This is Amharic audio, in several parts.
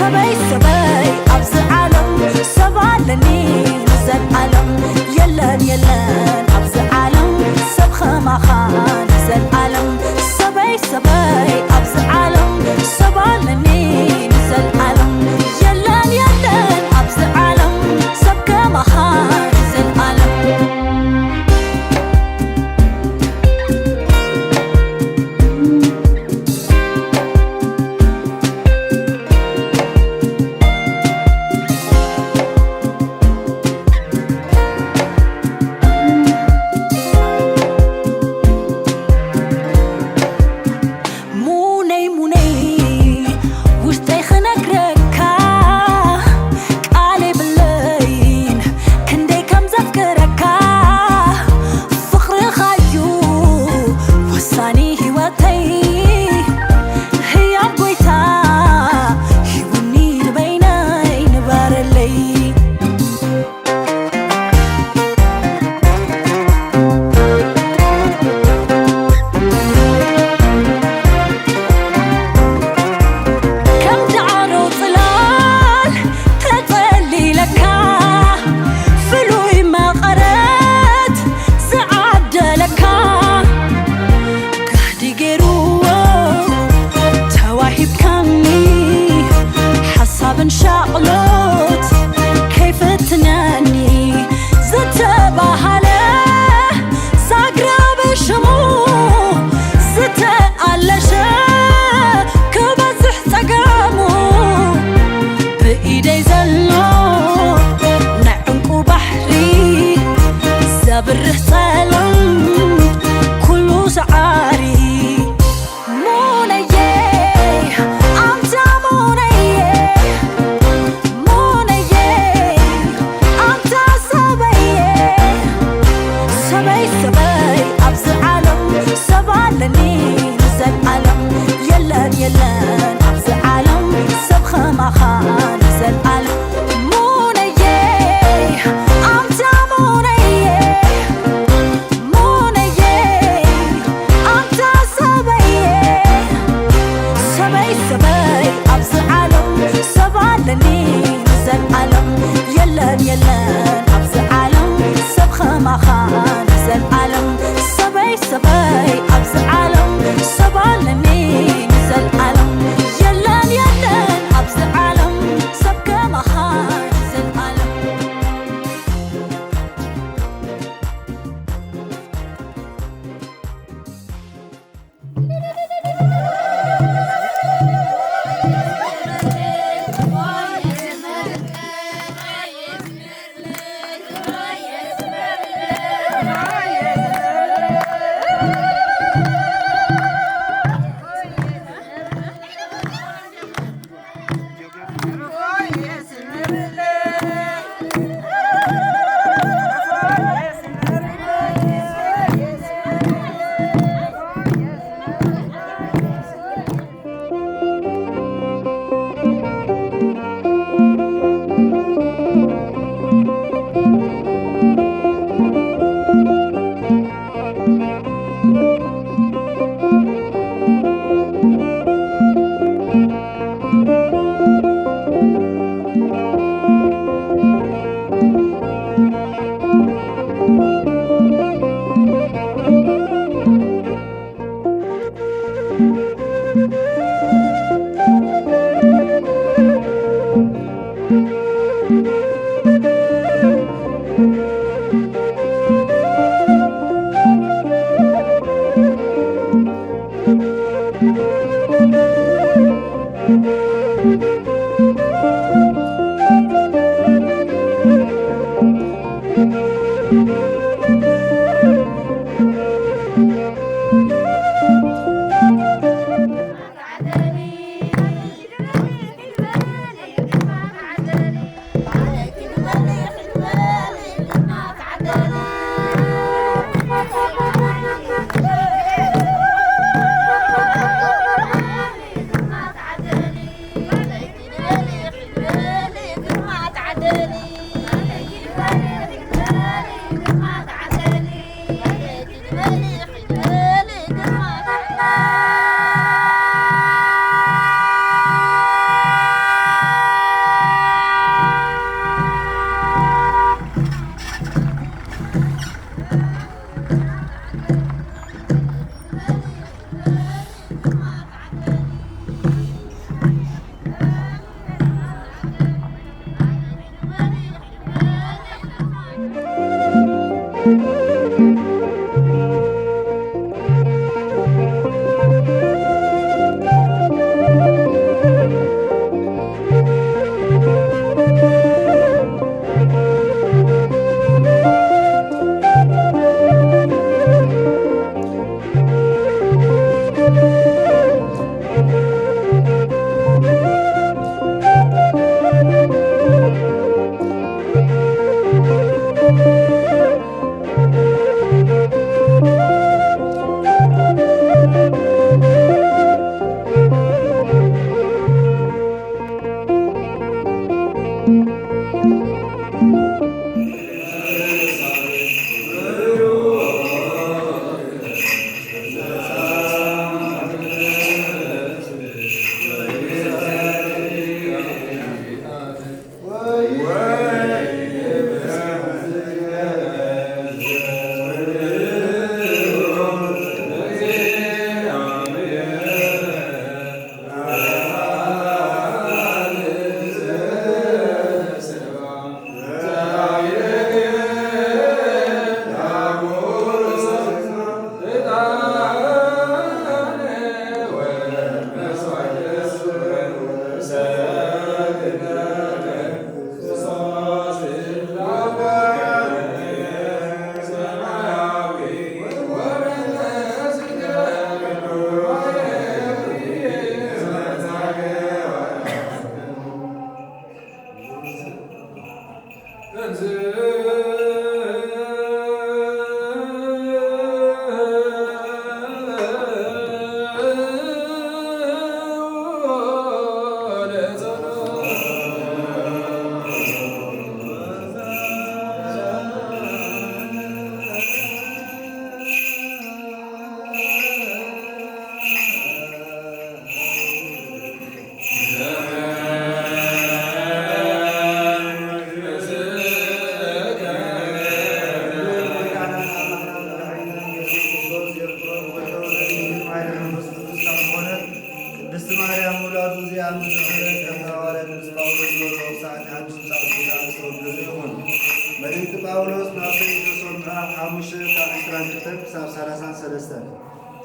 سبي سبي أبز عالم سبالني نزل عالم يلن يلن أبز عالم سبخ ما خان نزل عالم سبي سبي أبز عالم سبالني نزل عالم يلن يلن أبز عالم سبك ما خان نزل عالم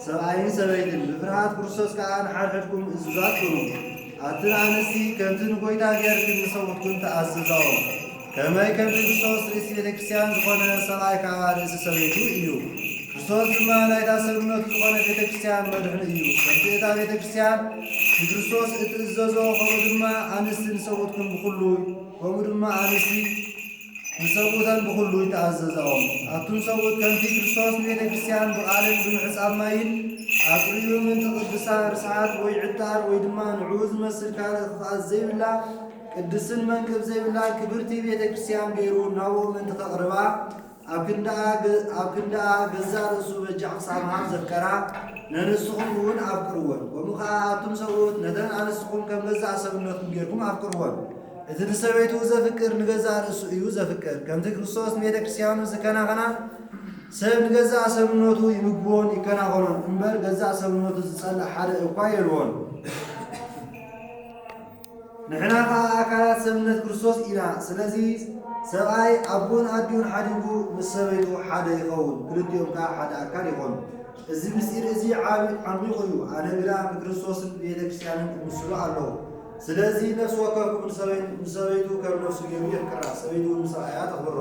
ሰብአይን ሰበይትን ብፍርሃት ክርስቶስ ከዓ ንሓድሕድኩም እዙዛት ኩኑ ኣትን ኣንስቲ ከምትን ጎይታ ጌርክን ንሰውትኩን ተኣዝዛዎም ከመይ ከምቲ ክርስቶስ ርእሲ ቤተ ክርስቲያን ዝኾነ ሰብኣይ ከዓ ርእሲ ሰበይቱ እዩ። ክርስቶስ ድማ ናይታ ሰብነቱ ዝኾነ ቤተ ክርስቲያን መድሕኒ እዩ። ከምቲ እታ ቤተ ክርስቲያን ንክርስቶስ እትእዘዞ ከምኡ ድማ ኣንስቲ ንሰውትኩን ብኩሉ ከምኡ ድማ ኣንስቲ ንሰውተን ብኩሉ ይተኣዘዛኦም። ኣቱን ሰውት ከምቲ ክርስቶስ ንቤተ ክርስቲያን ብቃልን ብምሕፃብ ማይን ኣቅሪቡ ምንቲ ቅድሳ ርስሓት ወይ ዕጣር ወይ ድማ ንዕኡ ዝመስል ካልእ ክፍኣት ዘይብላ ቅድስን መንክብ ዘይብላ ክብርቲ ቤተ ክርስቲያን ገይሩ ናብኡ ምንቲ ከቕርባ ኣብ ክንደኣ ገዛ ርእሱ በጃዕ ክሳብ ሃብ ዘፍቀራ ነንስኹም እውን ኣፍቅርዎን። ከምኡ ከዓ ኣቱም ሰውት ነተን ኣንስኹም ከም ገዛእ ሰብነትኩም ጌርኩም ኣፍቅርዎን። እቲ ንሰበይቱ ዘፍቅር ንገዛእ ርእሱ እዩ ዘፍቅር። ከምቲ ክርስቶስ ንቤተ ክርስቲያኑ ዝከናኸና ሰብ ንገዛእ ሰብነቱ ይምግቦን ይከናኸኖን እምበር ገዛእ ሰብነቱ ዝጸልእ ሓደ እኳ የልዎን። ንሕና ከዓ ኣካላት ሰብነት ክርስቶስ ኢና። ስለዚ ሰብኣይ ኣቦን ኣዲኡን ሓዲጉ ምስ ሰበይቱ ሓደ ይኸውን፣ ክልቲኦም ከዓ ሓደ ኣካል ይኾኑ። እዚ ምስጢር እዚ ዓሚቑ እዩ። ኣነ ግና ብክርስቶስን ቤተ ክርስቲያንን እምስሉ ኣለዉ። ስለዚ ነፍሲ ወከፍኩም ንሰበይቱ ከም ነፍሱ ገይሩ የፍቅራ፣ ሰበይቱ ንሰብኣያ ተኽብሮ።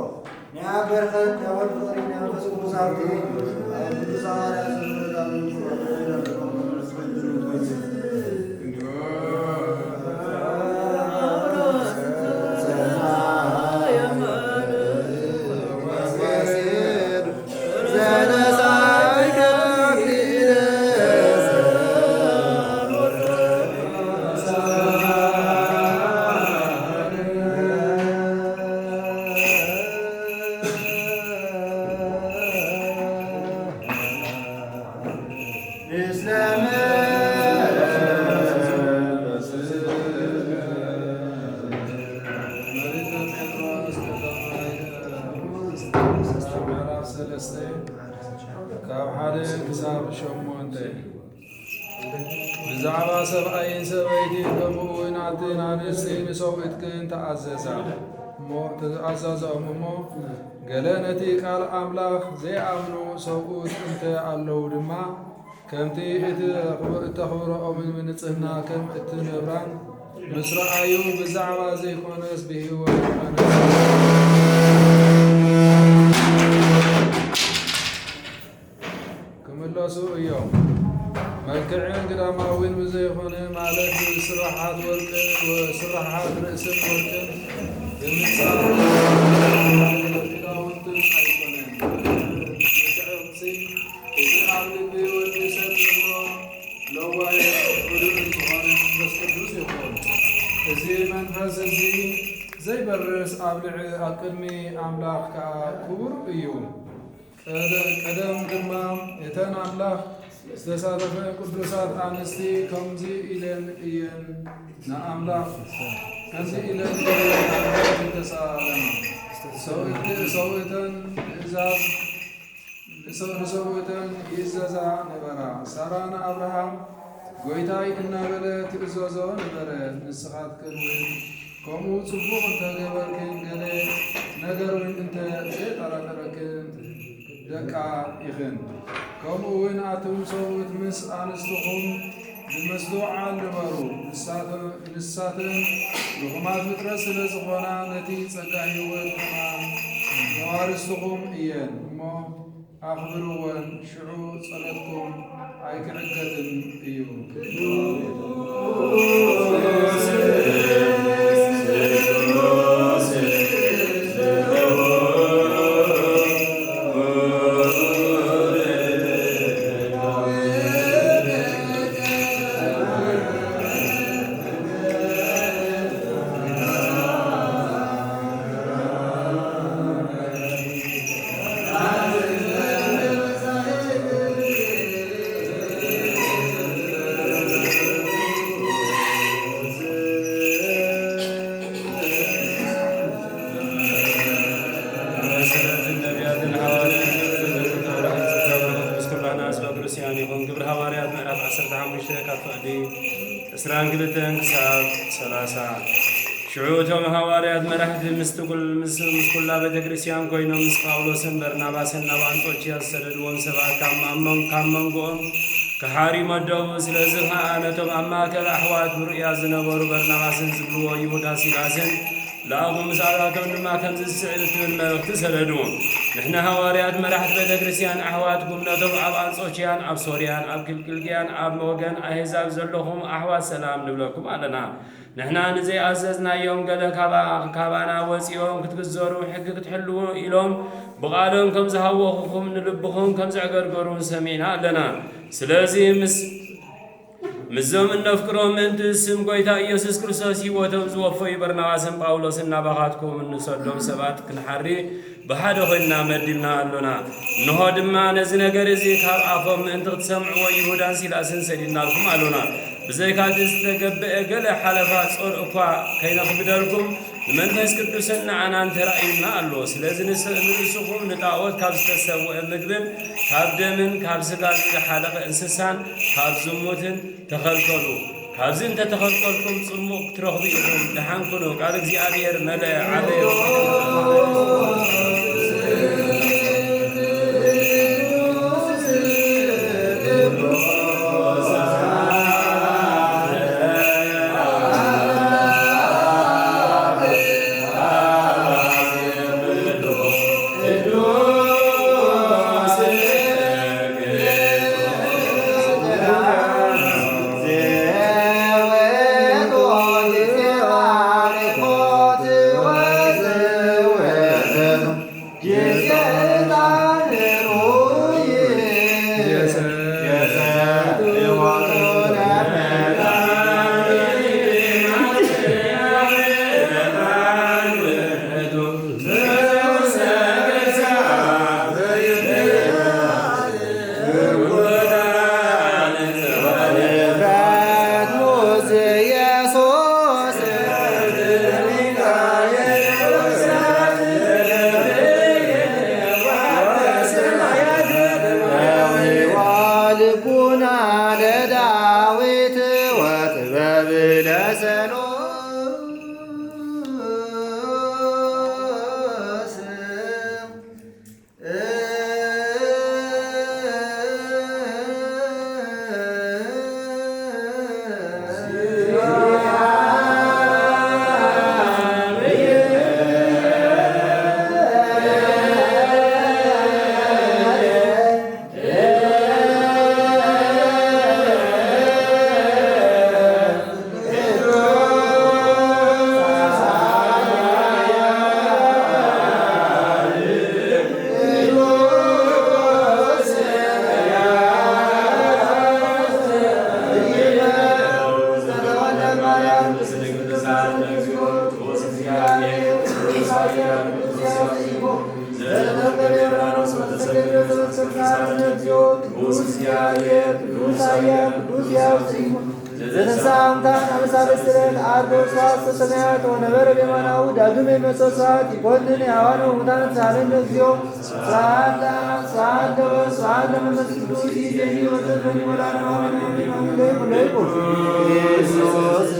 ናይ ኣብ በረኸት ናይ ወልድ ፍቕሪ ናይ መንፈስ ቅዱስ ሃብቲ ኣብ ቅዱስ ሐዋርያት ካብ ሓደ ክሳብ ሸሞንተ ብዛዕባ ሰብኣይን ሰበይቲ ከምኡውን ኣዴን ኣንስትን ንሰብኡትክን ተኣዛዝኦም እሞ ገለ ነቲ ቃል ኣምላኽ ዘይኣምኑ ሰብኡት እንተ ኣለዉ ድማ ከምቲ እተኽብሮኦምን ብንጽህና ከም እትነብራን ምስ ረኣዩ ብዛዕባ ዘይኮነስ ብሂወት ክምለሱ እዮም። መልክዕን ግዳማዊን ብዘይኮነ ማለት ስራሓት ወርቅን ስራሓት ርእስን ወርቅን ክዳውንትን ኣይኮነን። መልክዕ እቲ ኣብ ልቢ ወዲ ሰብ ዘሎ ለዋይ ህዱእ ዝኾነ መንፈስ ቅዱስ ይኹን። እዚ መንፈስ እዚ ዘይበርስ አብልዕ አቅድሚ አምላኽ ከዓ ክቡር እዩ ቀደም ድማ እተን ኣምላኽ ዝተሳተፈ ቅዱሳት ኣንስቲ ከምዚ ኢለን እየን ንኣምላኽ ከምዚ ኢለን ተሳለማ ሰውእተን ንሰውእተን ይእዘዛ ነበራ ሳራ ንኣብርሃም ጎይታይ እናበለ ትእዘዞ ነበረ ንስኻትክን እውን ከምኡ ጽቡቕ እንተገበርክን ገለ ነገር እውን እንተዘይጠራጠረክን ደቃ ኢኽን ከምኡ እውን ኣቶም ሰውእት ምስ ኣንስትኹም ብመስሉዓን ንበሩ ንሳተን ልኹማት ፍጥረት ስለ ዝኾና ነቲ ጸጋ ሕይወት ድማ መዋርስትኹም እየን እሞ ኣኽብርወን ሽዑ ጸሎትኩም ኣይክዕገትን እዩ ሽዑቶም ሐዋርያት መራሕቲ ምስ ኩላ ቤተ ክርስቲያን ኮይኖም ምስ ጳውሎስን በርናባስን ናብ አንጾኪያ ዝሰደድዎም ሰባት ካብ መንጎኦም ከሓሪ መደቡ። ስለዚ ከዓ ነቶም ኣብ ማእከል ኣሕዋት ብርያ ዝነበሩ በርናባስን ዝብልዎ ይሁዳ ሲላስን ለኣኹ ምስኣላቶም ድማ ከምዚ ዝስዕብ ትብል መልእኽቲ ሰደድዎ። ንሕና ሐዋርያት መራሕቲ ቤተ ክርስቲያን ኣሕዋትኩም ነቶም ኣብ አንጾኪያን ኣብ ሶርያን ኣብ ኪልቅልቅያን ኣብ ወገን ኣሕዛብ ዘለኹም ኣሕዋት ሰላም ንብለኩም ኣለና። ንሕና ንዘይኣዘዝናዮም ገለ ካባና ወፂኦም ክትግዘሩ ሕጊ ክትሕልዉ ኢሎም ብቓሎም ከም ዝሃወኹኹም ንልብኹም ከም ዘዕገርገሩን ሰሚዕና ኣለና። ስለዚ ምዞም እነፍቅሮም ምእንቲ ስም ጎይታ ኢየሱስ ክርስቶስ ሕይወቶም ዝወፈዩ በርናባስን ጳውሎስን ናባኻትኩም እንሰሎም ሰባት ክንሓሪ ብሓደ ኮይንና መዲብና ኣሎና። እንሆ ድማ ነዚ ነገር እዚ ካብ ኣፎም ምእንቲ ክትሰምዕዎ ይሁዳን ሲላስን ሰዲድናልኩም ኣሎና። ብዘይካቲ ዝተገብአ ገለ ሓለፋ ጾር እኳ ከይነኽብደልኩም ንመንፈስ ቅዱስን ንዓናን ተራእዩና ኣሎ። ስለዚ ንርእስኹም ንጣዖት ካብ ዝተሰውአ ምግብን ካብ ደምን ካብ ስጋ ዝሓለቐ እንስሳን ካብ ዝሙትን ተኸልከሉ። ካብዚ እንተተኸልከልኩም ጽሙቕ ክትረኽቡ ኢኹም። ድሓን ኩኑ። ቃል እግዚኣብሔር መለአ ዓበየ ዘተሳምታን አመሳለስለን አርዶ ስዋስተ ሰማያት ወነበረ በየማናሁ ዳግም የመጽኦ ሰዓት ይኮንን ያዋነ ሙታን ሳለን እግዚኦ ስብሐት ለአብ ስብሐት ለወልድ ስብሐት ለመንፈስ ቅዱስ ይእዜኒ ወዘልፈኒ ወለዓለመ ዓለም አሜን። አሜን። ለይኩን ክርስቶስ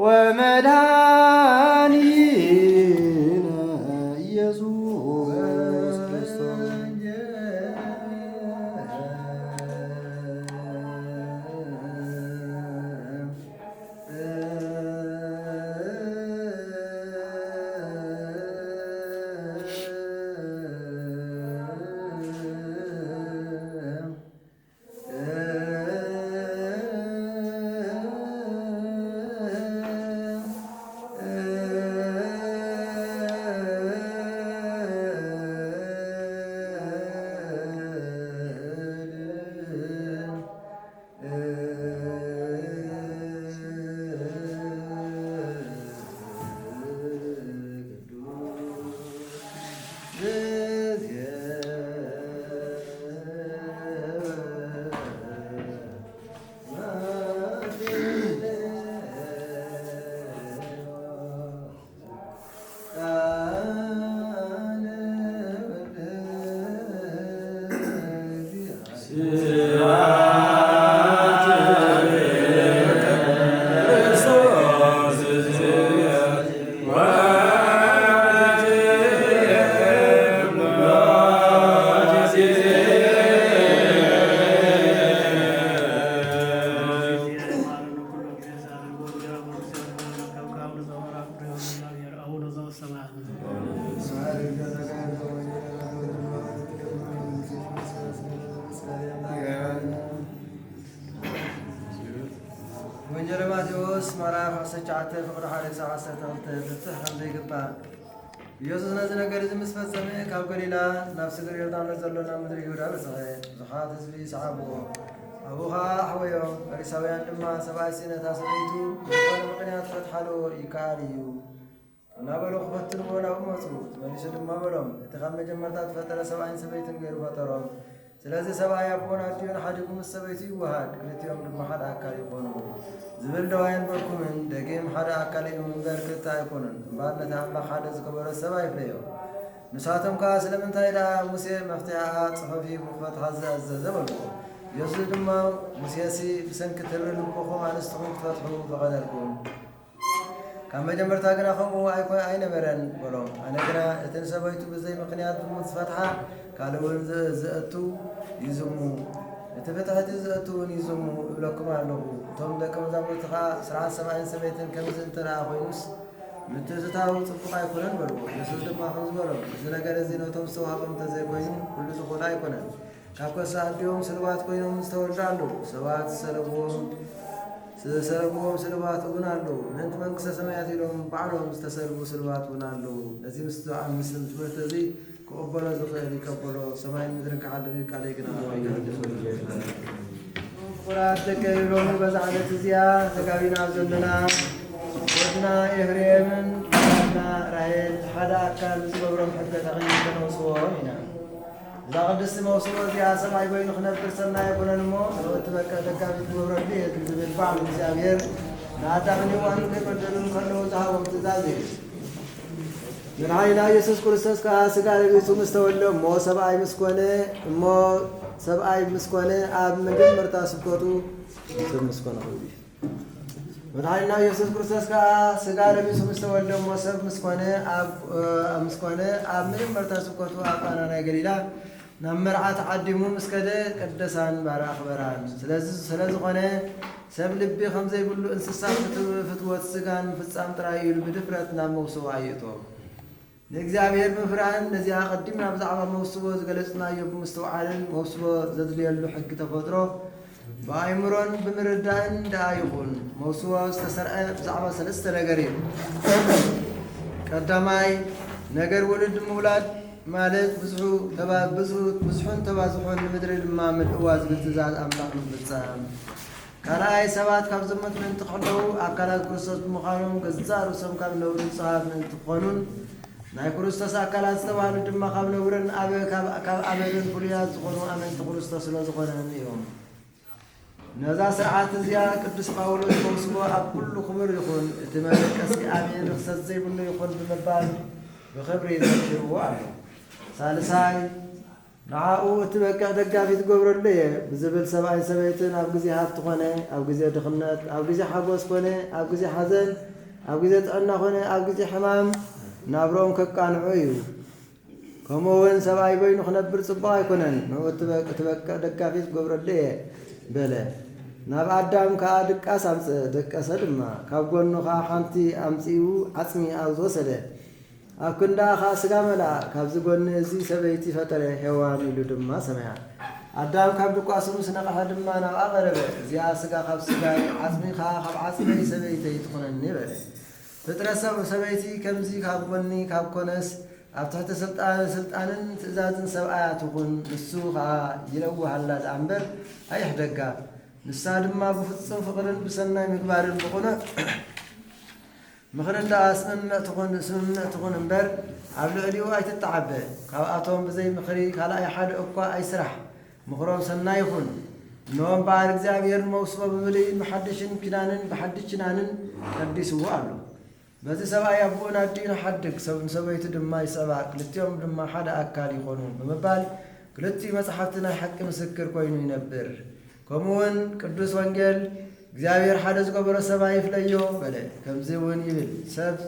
ወመድኃኒነ ኢየሱስ ክርስቶስ ወንጌል ማቴዎስ ምዕራፍ 19 ፍቅረ ሐዋርያት 17 ከምዘ ይግባእ ኢየሱስ ነዚ ነገር እዚ ምስ ፈጸመ ካብ ገሊላ ናብ ስግር ዮርዳኖስ ዘሎ ናብ ምድሪ ይሁዳ በፅሐ። ብዙሓት ህዝቢ ሰዓብዎ። ኣብኡ ከዓ ኣሕወዮም። ፈሪሳውያን ድማ ሰብኣይ ስእነታ ሰበይቱ ዝኾነ ምኽንያት ፈትሓልዎ ይከኣል እዩ እናበሎ ክፈትንዎ ናብኡ መፁ። መሊሱ ድማ በሎም እቲ ካብ መጀመርታ ተፈጠረ ሰብኣይን ሰበይትን ገይሩ ፈጠሮም። ስለዚ ሰብኣይ ኣቦን ኣዲዮን ሓዲጉ ምስ ሰበይቱ ይወሃድ፣ ክልቲኦም ድማ ሓደ ኣካል ይኾኑ ዝብል ደዋ የንበርኩምን። ደጊም ሓደ ኣካል እዩ እምበር ክልተ ኣይኮኑን እምበር ነቲ ኣምላኽ ሓደ ዝገበሮ ሰብ ኣይፍለዮ። ንሳቶም ከዓ ስለምንታይ ደኣ ሙሴ መፍትሐ ጽሑፍ ክፈትሓ ዝኣዘዘ በልዎ። ኢየሱስ ድማ ሙሴሲ ብሰንኪ ትሪ ልብኹም ኣንስትኹም ክፈትሑ ፈቐደልኩም፣ ካብ መጀመርታ ግና ከምኡ ኣይነበረን በሎም። ኣነ ግና እቲ ንሰበይቱ ብዘይ ምኽንያት ብሙት ዝፈትሓ ካልእ እውን ዝእቱ ይዝሙ፣ እቲ ፍትሕቲ ዝእቱ እውን ይዝሙ እብለኩም ኣለኹ። እቶም ደቀ መዛሙርቲ ከዓ ስርዓት ሰብኣይን ሰበይትን ከምዚ እንተደኣ ኮይኑስ ምትእትታው ጽቡቕ ኣይኮነን በልዎ። ኢየሱስ ድማ ከምዚ በሎም እዚ ነገር እዚ ነቶም ዝተዋህቦም እንተዘይኮይኑ ኩሉ ዝኾነ ኣይኮነን። ካብ ከሳ ኣዲኦም ስልባት ኮይኖም ዝተወልዱ ኣለዉ፣ ሰባት ዝሰለብዎም ስልባት እውን ኣለዉ። ምእንቲ መንግስተ ሰማያት ኢሎም ባዕሎም ዝተሰልቡ ስልባት እውን ኣለዉ። ነዚ ምስ ትምህርቲ እዚ ክቕበሎ ዝኽእል ይቀበሎ፣ ሰማይን ምድርን ክሓልፍ ቃለይ ግን ፍቁራት ደቀ ይብሎሙ በዛ ዓለት እዚኣ ተጋቢና ዘለና ወድና ኤፍሬምን ና ራሄል ሓደ ኣካል ዝገብሮም ሕገ ተኸይ ተነውስዎም ኢና። እዛ ቅድስቲ መውስቦ እዚኣ ሰብኣይ ኮይኑ ክነብር ሰናይ ኣይኮነን እሞ እቲ በቀ ደጋቢት ግብረቢ ዝብል ባዕሉ እግዚኣብሔር ንኣዳምን ሔዋንን ከይበደሉ ከለዉ ዝሃቦም ትእዛዝ እዩ። መድኃኒና ኢየሱስ ክርስቶስ ከዓ ስጋ ለቢሱ ምስ ተወልደ እሞ ሰብኣይ ምስኮነ ኣብ መጀመርታ ስብከቱ ሰብ ምስኮነ ኸይዱ መድኃኒና ኢየሱስ ክርስቶስ ከዓ ስጋ ለቢሱ ምስ ተወልደ እሞ ሰብ ምስኮነ ኣብ መጀመርታ ስብከቱ ኣብ ቃና ናይ ገሊላ ናብ መርዓ ተዓዲሙ ምስ ከደ ቀደሳን ባር ኣኽበራን። ስለዝኾነ ሰብ ልቢ ከምዘይብሉ እንስሳ ፍትወት ስጋን ፍጻም ጥራይ ኢሉ ብድፍረት ናብ መውስቦ ኣይእቶም። ንእግዚኣብሔር ምፍራህን ነዚኣ ቀዲምና ብዛዕባ መውስቦ ዝገለጽናዮ ብምስትውዓልን መውስቦ ዘድልየሉ ሕጊ ተፈጥሮ ብኣይምሮን ብምርዳእን ደኣ ይኹን። መውስቦ ዝተሰርዐ ብዛዕባ ሰለስተ ነገር እዩ። ቀዳማይ ነገር ውሉድ ምውላድ ማለት ብዙሑን ተባዝሑን ንምድሪ ድማ ምልእዋ ዝብል ትእዛዝ ኣምላኽ ምፍጻም። ካልኣይ ሰባት ካብ ዝሞት ምእንቲ ከለዉ ኣካላት ክርስቶስ ብምዃኖም ገዛ ርእሶም ካብ ነብሩ ንጹሃት ምእንቲ ክኾኑን ናይ ክርስቶስ ኣካላት ዝተባህሉ ድማ ካብ ነብርን ካብ ኣመንን ፍሉያት ዝኾኑ ኣመንቲ ክርስቶስ ስለ ዝኾነን እዮም። ነዛ ስርዓት እዚኣ ቅዱስ ጳውሎስ መውስቦ ኣብ ኩሉ ክቡር ይኹን እቲ መደቀሲ ኣሜን ርክሰት ዘይብሉ ይኹን ብምባል ብኽብሪ ዘኪርዎ ኣሎ። ሳልሳይ ንዓኡ እትበቅዕ ደጋፊት ገብረሉ እየ ብዝብል ሰብኣይን ሰበይትን ኣብ ግዜ ሃብቲ ኮነ ኣብ ግዜ ድኽነት ኣብ ግዜ ሓጎስ ኮነ ኣብ ግዜ ሓዘን ኣብ ግዜ ጥዕና ኮነ ኣብ ግዜ ሕማም ናብሮኦም ከቃንዑ እዩ ከምኡውን ሰብኣይ በይኑ ክነብር ጽቡቕ ኣይኮነን ንኡ እትበቅዕ ደጋፊት ገብረሉ እየ በለ ናብ ኣዳም ከዓ ድቃስ ኣምፅእ ደቀሰ ድማ ካብ ጎኑ ከዓ ሓንቲ ኣምፂኡ ዓፅሚ ኣብ ዝወሰደ ኣብ ክንዳኻ ስጋ መላእ ካብዚ ጎኒ እዚ ሰበይቲ ፈጠረ ሄዋን ኢሉ ድማ ሰማያ ኣዳም ካብ ድቋሱ ምስ ነቕሐ ድማ ናብኣ ቀረበ እዚኣ ስጋ ካብ ስጋይ ዓፅሚ ከዓ ካብ ዓፅመይ ሰበይተይ ትኾነኒ በለ ፍጥረት ሰበይቲ ከምዚ ካብ ጎኒ ካብ ኮነስ ኣብ ትሕቲ ስልጣንን ትእዛዝን ሰብኣያ ትኹን ንሱ ከዓ ይለውሃላ ዳኣ እምበር ኣይሕደጋ ንሳ ድማ ብፍጹም ፍቕርን ብሰናይ ምግባርን ብቑኑዕ ምኽሪ ዳኣ ስምምዕ ትኹን እምበር ኣብ ልዕሊኡ ኣይትተዓበ ካብኣቶም ብዘይ ምኽሪ ካልኣይ ሓደ እኳ ኣይስራሕ ምኽሮም ሰናይ ይኹን እኖም በዓል እግዚኣብሔር መውስቦ ብብልይን ብሓድሽን ኪዳንን ብሓድሽ ኪዳንን ቀዲስዎ ኣሎ በዚ ሰብኣይ ኣቦን ኣዲኡን ሓድግ ሰበይቱ ድማ ይሰባ ክልቲኦም ድማ ሓደ ኣካል ይኾኑ ብምባል ክልቲኡ መጽሓፍቲ ናይ ሓቂ ምስክር ኮይኑ ይነብር ከምኡውን ቅዱስ ወንጌል እግዚአብሔር ሓደ ዝገበሮ ሰብኣይ ይፍለዮ በለ ከምዚ እውን ይብል ሰብ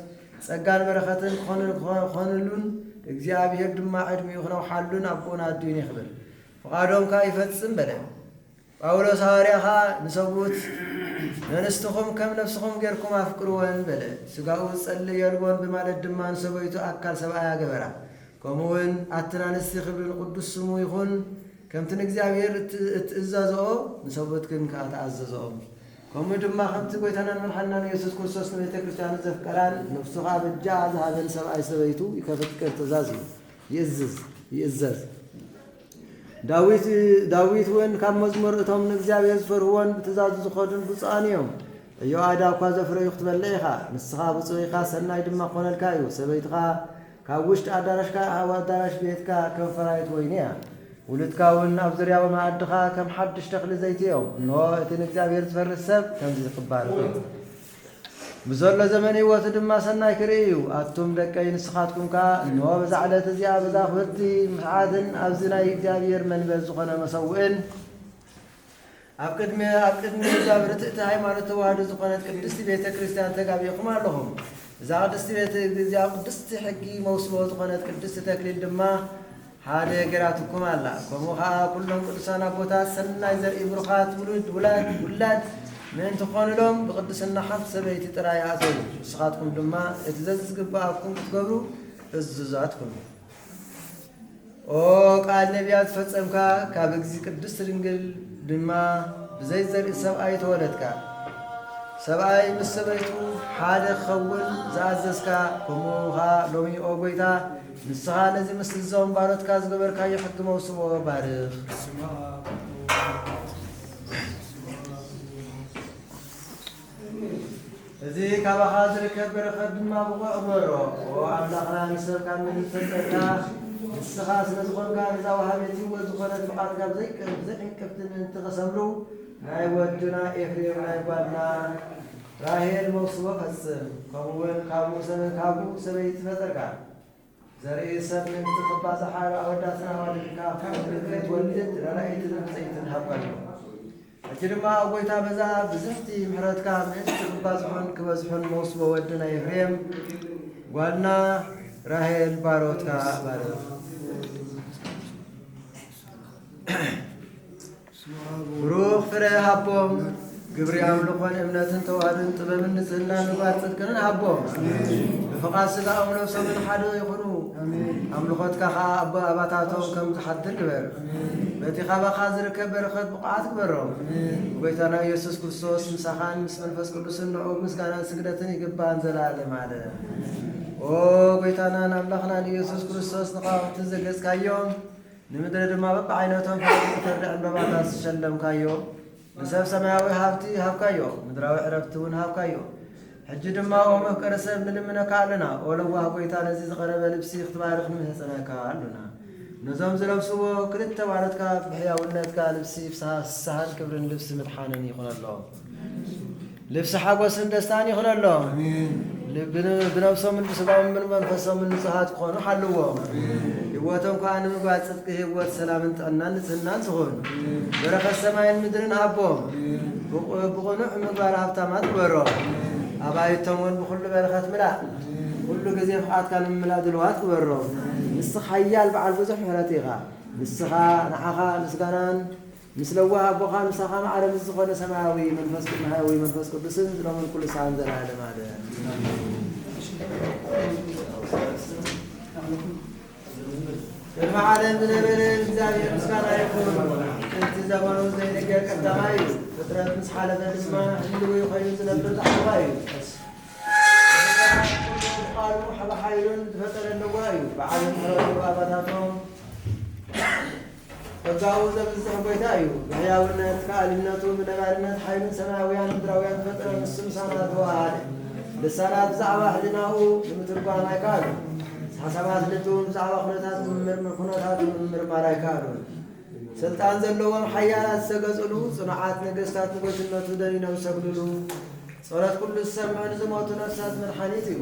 ጸጋን በረኸትን ክኾንሉን እግዚአብሔር ድማ ዕድሚኡ ክነውሓሉን ኣቦን ኣዲኡን ይኽብል ፍቓዶም ከዓ ይፈጽም በለ ጳውሎስ ሐዋርያ ከዓ ንሰቡት ንንስትኹም ከም ነፍስኹም ጌርኩም ኣፍቅርወን በለ ስጋኡ ዝጸልይ የልቦን ብማለት ድማ ንሰበይቱ ኣካል ሰብኣያ ገበራ ከምኡውን ኣትና ንስቲ ክብርን ቅዱስ ስሙ ይኹን ከምቲ ንእግዚአብሔር እትእዛዝኦ ንሰቡት ግን ከዓ ተኣዘዝኦም ከምኡ ድማ ከምቲ ጎይታናን መድሓኒናን ኢየሱስ ክርስቶስ ንቤተ ክርስቲያኑ ዘፍቀራን ነፍሱ ከዓ ብጃ ዝሃበን ሰብኣይ ሰበይቱ ይከፍቅር ትእዛዝ ይእዘዝ ዳዊት እውን ካብ መዝሙር እቶም ንእግዚአብሔር ዝፈርህዎን ብትእዛዙ ዝኸዱን ብፁዓን እዮም እዮኣዳ እኳ ዘፍረዩ ክትበልዕ ኢኻ ንስኻ ብፁዕ ኢኻ ሰናይ ድማ ክኾነልካ እዩ ሰበይትኻ ካብ ውሽጢ ኣዳራሽካ ኣብ ኣዳራሽ ቤትካ ከም ፈራይት ወይኒ እያ ውልድካ እውን ኣብ ዙርያዊ መዓድኻ ከም ሓድሽ ተኽሊ ዘይቲ እዮም እንሆ እቲ ንእግዚአብሔር ዝፈርህ ሰብ ከምዚ ዝኽባር ብዘሎ ዘመን ህይወቱ ድማ ሰናይ ክርኢ እዩ ኣቱም ደቀይ ንስኻትኩም ከዓ እንሆ በዛ ዕለት እዚኣ በዛ ክብርቲ ምሕዓትን ኣብዚ ናይ እግዚአብሔር መንበር ዝኾነ መሰውእን ኣብ ቅድሚ እግዚአብሔር ርእቲ ሃይማኖት ተዋህዶ ዝኾነት ቅድስቲ ቤተ ክርስቲያን ተጋቢኹም ኣለኹም እዛ ቅድስቲ ሕጊ መውስቦ ዝኾነት ቅድስቲ ተክሊል ድማ ሓደ ገራትኩም ኣላ ከምኡ ከዓ ኩሎም ቅዱሳን ኣቦታት ሰናይ ዘርኢ ብሩኻት ውላድ ምእንቲ ትኾኑሎም ብቅድስና ሓንቲ ሰበይቲ ጥራይ ኣተው ንስኻትኩም ድማ እቲ ዘዝግባኣኩም ክትገብሩ እዝዛትኩም ኦ ቃል ነቢያት ፈጸምካ ካብ እግዚ ቅድስቲ ድንግል ድማ ብዘይ ዘርኢ ሰብኣይ ተወለድካ ሰብኣይ ምስ ሰበይቱ ሓደ ክኸውን ዝኣዘዝካ ከምኡ ከዓ ሎሚ ኦ ጎይታ ንስኻ ነዚ ምስሊ ዞም ባሮትካ ዝገበርካዮ ሕጊ መውስቦ ባርኽ እዚ ካባኻ ዝርከብ በረኸት ድማ ብቑዕ በሮ ኣምላኽና ንሰብካ ምን ፈጠርካ ንስኻ ስለ ዝኾንካ ነዛ ወሃቤት ህይወት ዝኾነት ፍቓድካ ብዘይዕንቅፍትን ምእንቲ ኸሰምሩ ናይ ወድና ኤፍሬም ናይ ጓልና ራሄል መውስቦ ፈጽም ከምኡውን ካብኡ ሰበይቲ ፈጠርካ ዘርኢ ሰብ ምእንቲ ክባፅሓ ኣወዳትና ኣዋልድካ ትወልድ ረዳኢትን ብፅይትን ሃብካዮ እቲ ድማ ኣብ ጎይታ በዛ ብዝሕቲ ምሕረትካ ምእንቲ ክባፅሑን ክበዝሑን መውስቦ ወድና ኤፍሬም ጓልና ራሄል ባሮትካ ባርኽ ብሩኽ ፍረ ሃቦም ግብሪ ኣምልኾን እምነትን ተዋህዶን ጥበብን ንጽህናን ምግባር ጽድቅን ሃቦም ብፍቓድ ሥጋኦም ነፍሶምን ሓደ ይኹኑ ኣምልኾትካ ከዓ ኣባታቶም ከም ዝሓድር ግበር በቲ ኻባኻ ዝርከብ በረኸት ብቕዓት ግበሮም ጎይታና ኢየሱስ ክርስቶስ ምሳኻን ምስ መንፈስ ቅዱስን ንዑ ምስጋናን ስግደትን ይግባን ዘለዓለም ኣለ ኦ ጎይታናን ኣምላኽናን ኢየሱስ ክርስቶስ ንቃውንቲ ዘገጽካዮም ንምድሪ ድማ በብዓይነቶም ተርድዕ ዕምበባታት ዝሸለምካዮ ንሰብ ሰማያዊ ሃብቲ ሃብካዮ ምድራዊ ዕረፍቲ እውን ሃብካዮ ሕጂ ድማ ኦ መፍቀረ ሰብ ንልምነካ ኣለና ኦ ለዋህ ጎይታ ነዚ ዝቐረበ ልብሲ ክትባርኽ ንምህፀነካ ኣሉና ነዞም ዝለብስዎ ክልተ ባሮትካ ብሕያውነትካ ልብሲ ፍስሓን ክብርን ልብሲ ምድሓንን ይኹነሎ ልብሲ ሓጎስን ደስታን ይኹነሎ بنفسهم السبعون من منفسهم النصحات كونه حلوهم يوتهم كانوا مقعد صدق يوت سلام انت أنان سنان سخون برخ السماء المدرن هبهم بقنوع مقبار هفتامات برو أبا يتمون بكل برخات ملا كل جزيء فقط كان ملا دلوات برو السخيال بعد بزح حرتيها السخا نحخا مسكنان مسلوها بوخا مسخا مع عالم الزخون سماوي منفس مهاوي منفس قدسن من كل ساعة ذا العالم هذا المعالم من البلد زاوية مسكنا يكون انت زمانه زي نجاك الدماي فترة مسحالة بالاسماء اللي يخيل زنبر تحواي قالوا حبا حيلون فترة النواي بعالم واباتاتهم فقاوز بزح بيتايو بحياولنا تكالمناتو بدبارنات حيلون سماويان مدراويان فترة السمسانات وهذا لسانات زعوا حدناو لمترقوا ما يكالوا حسابات لتون زعوا خلطات من خنطات من مرايكالون سلطان زلوهم حيالات سقزلو صنعات نقستات نقوتناتو دنينو سقللو صورات كل السمع نزموتو نفسات من حنيتيو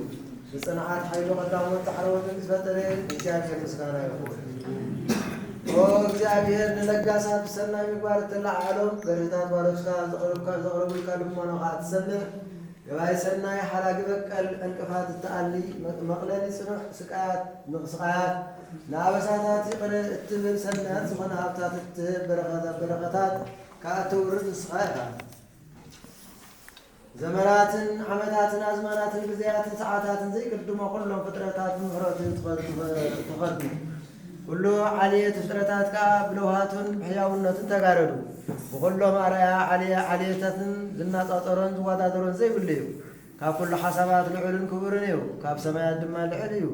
بصنعات حيلو قدامو التحروت نقسبت لين إجابة المسكانة يقول እግዚአብሔር ለለጋሳት ሰናይ ምግባር ተላዓሎም በረታት ባሮስካ ዘቅረቡልካ ልመና አትሰምዕ የባይ ሰናይ ሓላግ በቀል እንቅፋት ተአሊ መቅለል ጽኑዕ ስቃያት ንስቃያት ናበሳታት ይቅረ እትብል ሰናት ዝኾነ ሀብታት እትህብ በረኸታት ካተውርድ ስቃያ ዘመናትን ዓመታትን አዝማናትን ጊዜያትን ሰዓታትን ዘይቅድሞ ኩሎም ፍጥረታትን ምሕረትን ተኸዱ كل عليه تفرتات كا بلوهاتن بحياونتن تجاردو وكلهم أريا عليتن زنات أطرون زوات أطرون زي بليو كل حسابات العلن كبرنيو كاب سمايات دم العليو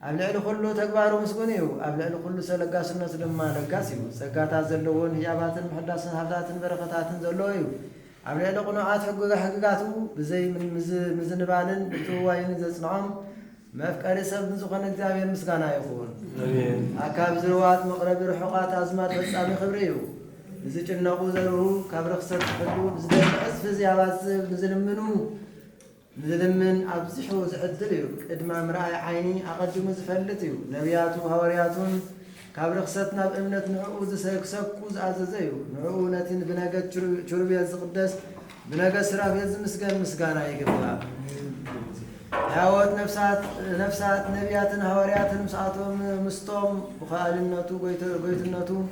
أبلع كله تكبار مسكونيو أبلع كله سلقاس الناس دم لقاسيو سكات زلون هجابات محدثن هفتات بركات زلويو أبلع قناعات حققاتو بزي من مزنبانن بتوين زصنعم مفكر سب زخن እግዚአብሔር ምስጋና ይሁን አካብ ዝርዋት መቅረብ ርሑቃት አዝማት ፈጻሚ ክብሪዩ ዝጭነቁ ዘሩ ካብረክሰት ሁሉ ዝደምዕስ ፍዚያባዝ ዝልምን አብዝሑ ዝዕድል እዩ ቅድመ ምርአይ ዓይኒ አቀድሙ ዝፈልጥ እዩ ነቢያቱ ሐዋርያቱን ካብረክሰት ናብ እምነት ንዕኡ ዝሰክሰኩ ዝኣዘዘ እዩ ንዕኡ ነቲን ብነገድ ቹርቤት ዝቅደስ ብነገድ ስራፌት ዝምስገን ምስጋና ይግባእ حاوت نفسات نبياتنا هورياتنا مساعتهم مستوم وخالناتو قويتناتو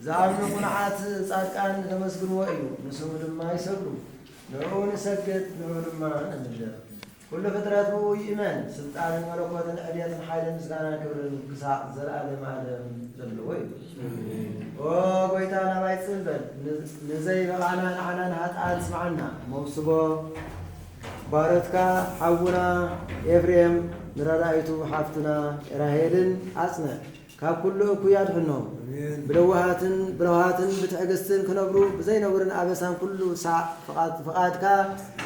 زعمنا قناعات صادقان تمسكن وإيو نسوم لما يسبرو نعو نسجد نعو لما نمجد كل فترات هو إيمان سلطان الملكوت العليات الحالة مسكانا كبر القصاء زرع لما زلو وإيو وقويتانا ما يتسنبل نزي بغانا نحنا نهات سمعنا موصبو بارتكا حونا إفريم نرادايتو حفتنا راهيلن أصنا كاب كله كياد حنو بلوهاتن بتعقستن كنبرو بزي نورن أبسان كله ساعة فقادكا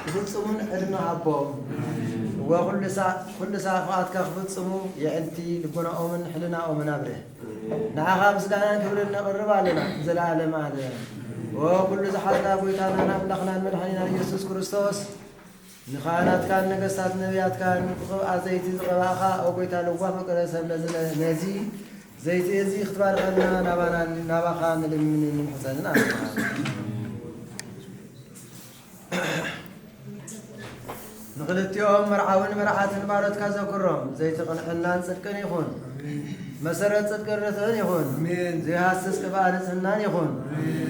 تفلسمون عدنا عبوم وكل ساعة فقادكا تفلسمو يعنتي لبنا أومن حلنا أومن أبره نعاقا مسكانا كبرنا قربا لنا زلالة ماذا وكل زحالنا بويتانا نبلغنا الملحنين يسوس كريستوس نخانات كان نقصات نبيات كان عزيتي زغباخا أو قيتا لوقا مقرأ سبلا نازي زيتي يزي اختبار خلنا نباخا من حسننا نقلت يوم مرعاون مرعات المارد كذا كرم زيت قنحنان صدقن يخون مسرت صدقن رثن يخون زي حاسس كبار سنان يخون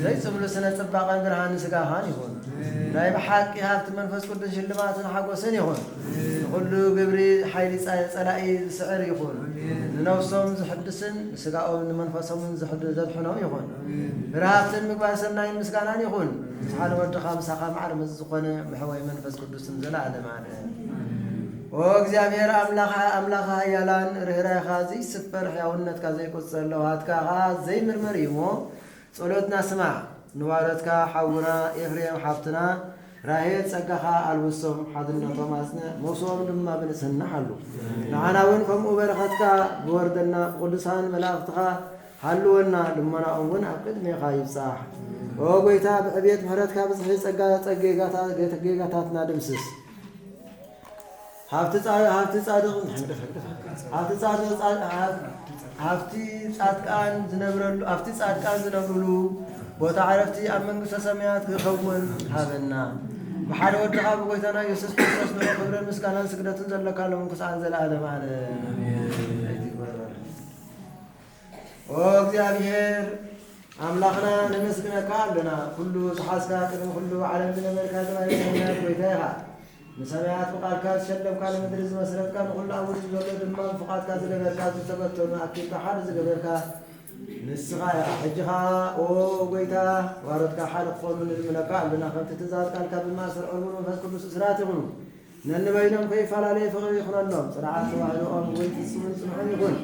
زي سبلو سنة سباقا برهان سقاهان يخون لا يبحق هافت منفس قدس شلمات حقوسن يخون كل قبري حيلي صلائي سعر يخون لنوصهم زحدسن سقاؤهم منفسهم زحنهم يخون برهافت المقبار سنين مسقانان يخون سبحانه وتعالى مساقا معلم الزقون محوي منفس قدس زلال معنا وእግዚአብሔር አምላኻ ያላን ርህራኻ ዘይስፈር ሕያውነትካ ዘይቆጽር ለውሃትካ ዘይምርመር እሞ ጸሎትና ስማዕ ንዋረትካ ሓውና ኤፍሬም ሓፍትና ራሄል ጸጋኻ አልወሶም ሓድነቶም አጽነ መውሶም ድማ ብንስና ሓሉ ንዓና እውን ከምኡ በረኸትካ ብወርደና ቅዱሳን መላእኽትኻ ሃልወና ልመናኦም እውን ኣብ ቅድሜኻ ይብጻሕ ወጎይታ ብዕብየት ምሕረትካ ብዝሒ ጸጋ ጸጌጋታትና ድምስስ هافتي صادق هافتي صادقان زنبرلو هافتي صادقان زنبرلو ቦታ عرفتي ኣብ መንግስተ ሰማያት ክኸውን ሃበና بحال ودها بقيتنا يوسف ክርስቶስ ነው ክብርን ምስጋናን ስግደትን ዘለካለው እንኩሳን ዘላለም አለ ኦ እግዚአብሔር አምላክና ለመስግነካ አለና ሁሉ ተሐስካ ቅድም ሁሉ ዓለም ለመርካ ተባይና ቆይተህ ንሰማያት ቃልካ ሸለም ካለ ምድር ዝመስረት ካለ ሁሉ አውር ዘሎ ድማ ፍቃድካ ዝገበርካ ዝተበተኑ አክልካ ሓደ ዝገበርካ ንስኻ ሕጅኻ ኦ ጎይታ ዋረድካ ሓደ ክኾኑ ንልምነካ ኣለና ከምቲ ትእዛዝ ቃልካ ብማእሰር ዕርቡ መንፈስ ቅዱስ እስራት ይኹኑ ነንበይኖም ከይፈላለየ ፍቕሪ ይኹነሎም ፅርዓት ተባህልኦም ወይ ፍጹምን ፅኑዕን ይኹን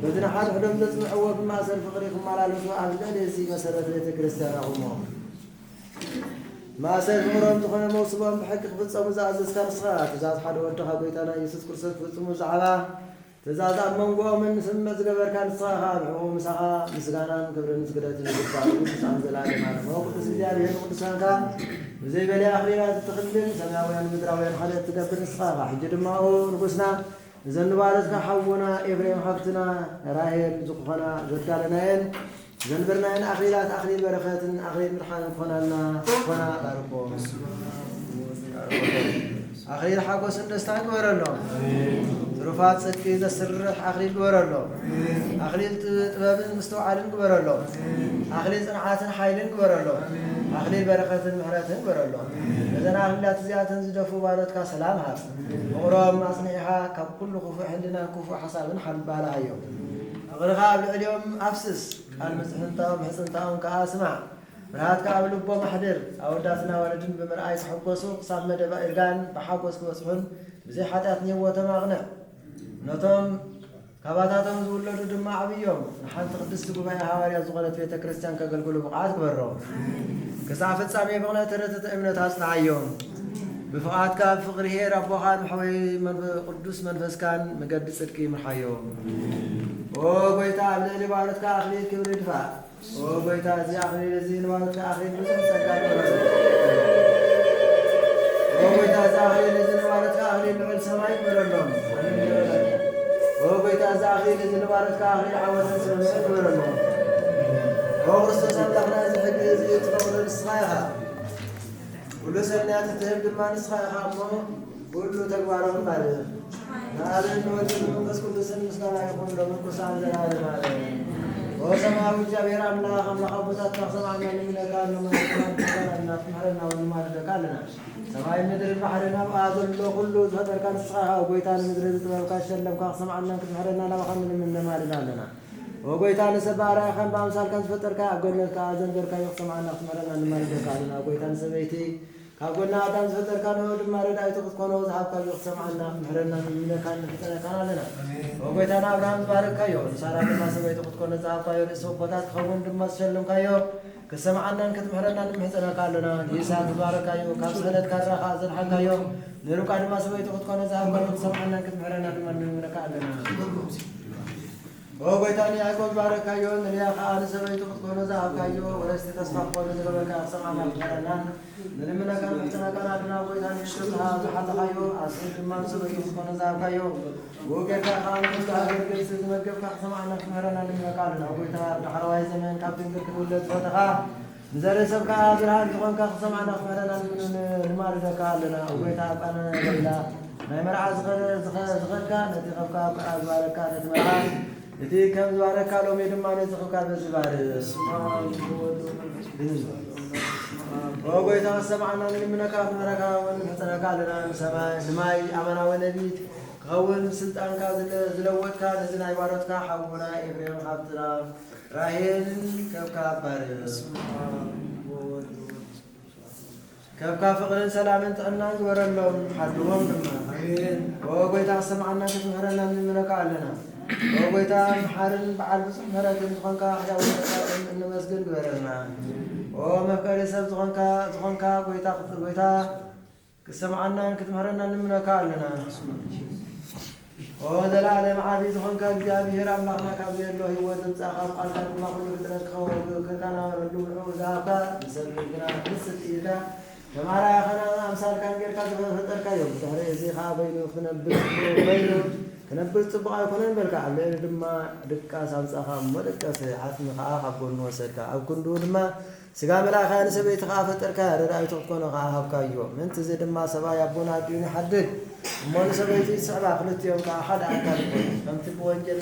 በዚ ንሓድሕዶም ዘፅንዕዎ ብማእሰር ፍቕሪ ክመላለሱ ኣብ ልዕሊ እዚ መሰረት ቤተ ክርስቲያን ኣቑሞም ማእሰር ፍቕሮም ዝኾነ መውስቦም ብሕቂ ክፍፀሙ ዝኣዘዝካ ንስኻ ትእዛዝ ሓደ ወድኻ ጎይታና ኢየሱስ ክርስቶስ ክፍፅሙ ዛዕባ ትእዛዝ ኣብ መንጎኦም ንስምዕ ዝገበርካ ንስኻ ብሕቑ ምሳኻ ምስጋናን ክብርን ስግደትን ይግባእ ቅዱሳን ዘላለም ኣለዎ ቅዱስ እግዚአብሔር ቅዱሳንካ ብዘይበለየ ኣኽሊላት እትኽልን ሰማያውያን ምድራውያን ሓልዮት ትገብር ንስኻ ሕጂ ድማ ኦ ንጉስና ዘንባለትካ ሓውና ኤፍሬም ሃብትና ራሄል ዝኮና ዘዳለናየን ዘንበርናየን ኣኽሊላት ኣኽሊል በረኸትን ኣኽሊል ምድሓንን ክኾናልና ኮና ባርኮ ኣኽሊል ሓጎስን ደስታን ግበረሎም ትሩፋት ጽድቂ ዘስርሕ ኣኽሊል ግበረሎም ኣኽሊል ጥበብን ምስተውዓልን ግበረሎም ኣኽሊል ጽንዓትን ሓይልን ግበረሎም ኣኽሊል በረኸትን ምሕረትን ግበረሎም እዘን ኣኽሊላት እዚኣተን ዝደፉ ባሮትካ ሰላም ሃብ ምቑሮም ኣጽኒዕኻ ካብ ኩሉ ክፉእ ሕሊናን ክፉእ ሓሳብን ሓልባልሃዮም እቕርኻ ኣብ ልዕልዮም ኣፍስስ ቃል ምፅሕንታኦም ሕፅንታኦም ከዓ ስማዕ ብርሃትካ ኣብ ልቦም ኣሕድር ኣወዳትና ወለድን ብምርኣይ ክሕጐሱ ክሳብ መደባ ኢርጋን ብሓጎስ ክበፅሑን ብዘይ ሓጢኣት ንህይወቶም ኣቕንዕ ነቶም ካባታቶም ዝውለዱ ድማ ዓብዮም ንሓንቲ ቅድስቲ ጉባኤ ሃዋርያት ዝኾነት ቤተ ክርስቲያን ከገልግሉ ብቕዓት ግበሮም ክሳብ ፍጻሜ ብቕነት ርትዕቲ እምነት ኣጽንዓዮም ብፍቓድካ ብፍቕሪ ሄር ኣቦኻን ማሕወይ ቅዱስ መንፈስካን መገዲ ጽድቂ ይምርሓዮም ኦ ጎይታ ኣብ ልዕሊ ባሮትካ ኣኽሊል ክብሪ ድፋእ ኦ ጎይታ እዚ ኣኽሊል እዚ ንባሮትካ ኣኽሊል ብዙሕ ጸጋ ግበረሎም ኦ ጎይታ እዚ ኣኽሊል እዚ ንባሮትካ ኣኽሊል ልዑል ሰማይ ግበረሎም ኦ ጎይታ እዚ ኣኽሊል እዚ ንባሮትካ ኣኽሊል ዓወትን ስምምዕን ግበረሎም ኦ ክርስቶስ ኣምላኽና እዚ ሕጊ እዚ እትፈቕዶ ንስኻ ኢኻ ኩሉ ሰናያት እትህብ ድማ ንስኻ ኢኻ እሞ ኩሉ ተግባሮም ባርኽ ንኣብን ንወልድን መንፈስ ቅዱስን ምስጋና ይኹን ሎምን ኩሳን ዘላለም ኣለሜን ኦ ሰማያዊ እግዚአብሔር ኣምላኽ ኣቦታትካ ክሰማዕና ንምነካ ኣለና ትምሕረና ወንማልደካ ኣለና ሰማይ ምድርን ባሕርን ኣብኣ ዘሎ ኩሉ ዝፈጠርካ ንስኻ ኢኻ ጎይታ ንምድሪ ዝጥበብካ ሸለምካ ክሰማዕናን ክትምሕረና ናባኻ ንምንማልና ኣለና ኦ ጎይታ ንሰብ ብኣርኣያኻን ብኣምሳልካ ዝፈጠርካ ኣብ ገነትካ ዘንበርካዮ ክሰማዕና ክትምሕረና ንማልደካ ኣለና ጎይታ ንሰበይቲ ካብ ጎና ኣዳም ዝፈጠርካ ንሆ ድማ ረዳኢቱ ክትኮኖ ዝሃብካዮ ክትሰማዕና ክትምሕረና ንምነካን ንፍጠረካን ኣለና ኦ ጎይታ ንኣብርሃም ዝባረክካዮ ንሳራ ድማ ሰበይቲ ክትኮነ ዝሃብካዮ ርእሲ ወቦታት ክኸውን ድማ ዝሸለምካዮ ክሰማዓናን ክትምሕረናን ንምሕፀነካ ኣለና ይስሐቅ ዝባረክካዮ ካብ ስእለት ካራኻ ዘድሓካዮ ንርብቃ ድማ ሰበይቲ ክትኮነ ዝሃብካዮ ክሰማዓናን ክትምሕረናን ድማ ንምነካ ኣለና ኦ ጎይታ ንያዕቆብ ዝባረክካዮ ንልያ ከዓ ንሰበይቱ ክትኮነ ዝሃብካዮ ወረስቲ ተስፋ ክኾኑ ዝገበርካ ክሰማዕና ክትምሕረናን ንልምነካ ንምሕፀነካን ኣለና ጎይታ ንየሱስ ዝሓለኻዮ ኣስዒብ ድማ ንሰበይቱ ክትኮነ ዝሃብካዮ ወጌርካ ከዓ ንኩሉ ኣገልግል ዝመገብካ ክሰማዕና ክትምሕረና ንምነካ ኣለና ጎይታ ዳሕረዋይ ዘመን ካብ ድንግል ክትውለድ ዝፈተኻ ንዘርኢ ሰብካ ብርሃን ዝኾንካ ክሰማዕና ክትምሕረና ንማልደካ ኣለና ጎይታ ኣቃነ ገሊላ ናይ መርዓ ዝኸድካ ነቲ ኸብካ ከዓ ዝባረካ ነቲ መርዓ እቲ ከም ዝባረካ ሎሚ ድማ ነቲ ኸብካ በዚ ባርክ ኦ ጎይታ ክሰማዕና ንልምነካ ክትምሕረካ ንምሕፀነካ ኣለና ንማይ ኣመናዊ ነቢት ክኸውን ስልጣንካ ዝለወጥካ ነዚ ናይ ባሮትካ ሓውና ኤፍሬም ሃብትና ራሄልን ከብካ ባርክ ከብካ ፍቕርን ሰላምን ጥዕናን ግበረሎም ሓድዎም ድማ ኦ ጎይታ ክሰማዕና ክትምሕረና ንምነካ ኣለና ኦ ጎይታ መሓርን በዓል ብፁዕ ምሕረትን ዝኾንካ ሕያውነትካ እንመስግን ግበረልና ኦ መፍቀሪ ሰብ ዝኾንካ ጎይታ ክሰማዓናን ክትምሕረናን ንምነካ ኣለና ኦ ዘላለም ዓብይ ዝኾንካ እግዚአብሔር ኣምላኽና ካብ ዘየሎ ህይወት ዘምፃእኻ ቃልካ ድማ ኩሉ ፍጥረት ክኸናወነሉ ውዑ ዝሃብካ ንሰብ ግና ንስት ኢልካ كمارا خنا أمثال كان غير كذا فتر كيوم ظهر زي خابينو كنبل تبقى يكونن بالك على دما دكا سامسا خام مدكاس عتم خا خبون وسدك أو كندو دما سجى ملا خان سبيت خا فتر كار رأيت كونه خا هب كيو من تزي دما سبا يبونا دين حدد مول سبيت سبا خلت يوم كأحد أكل كم تبغى إنجل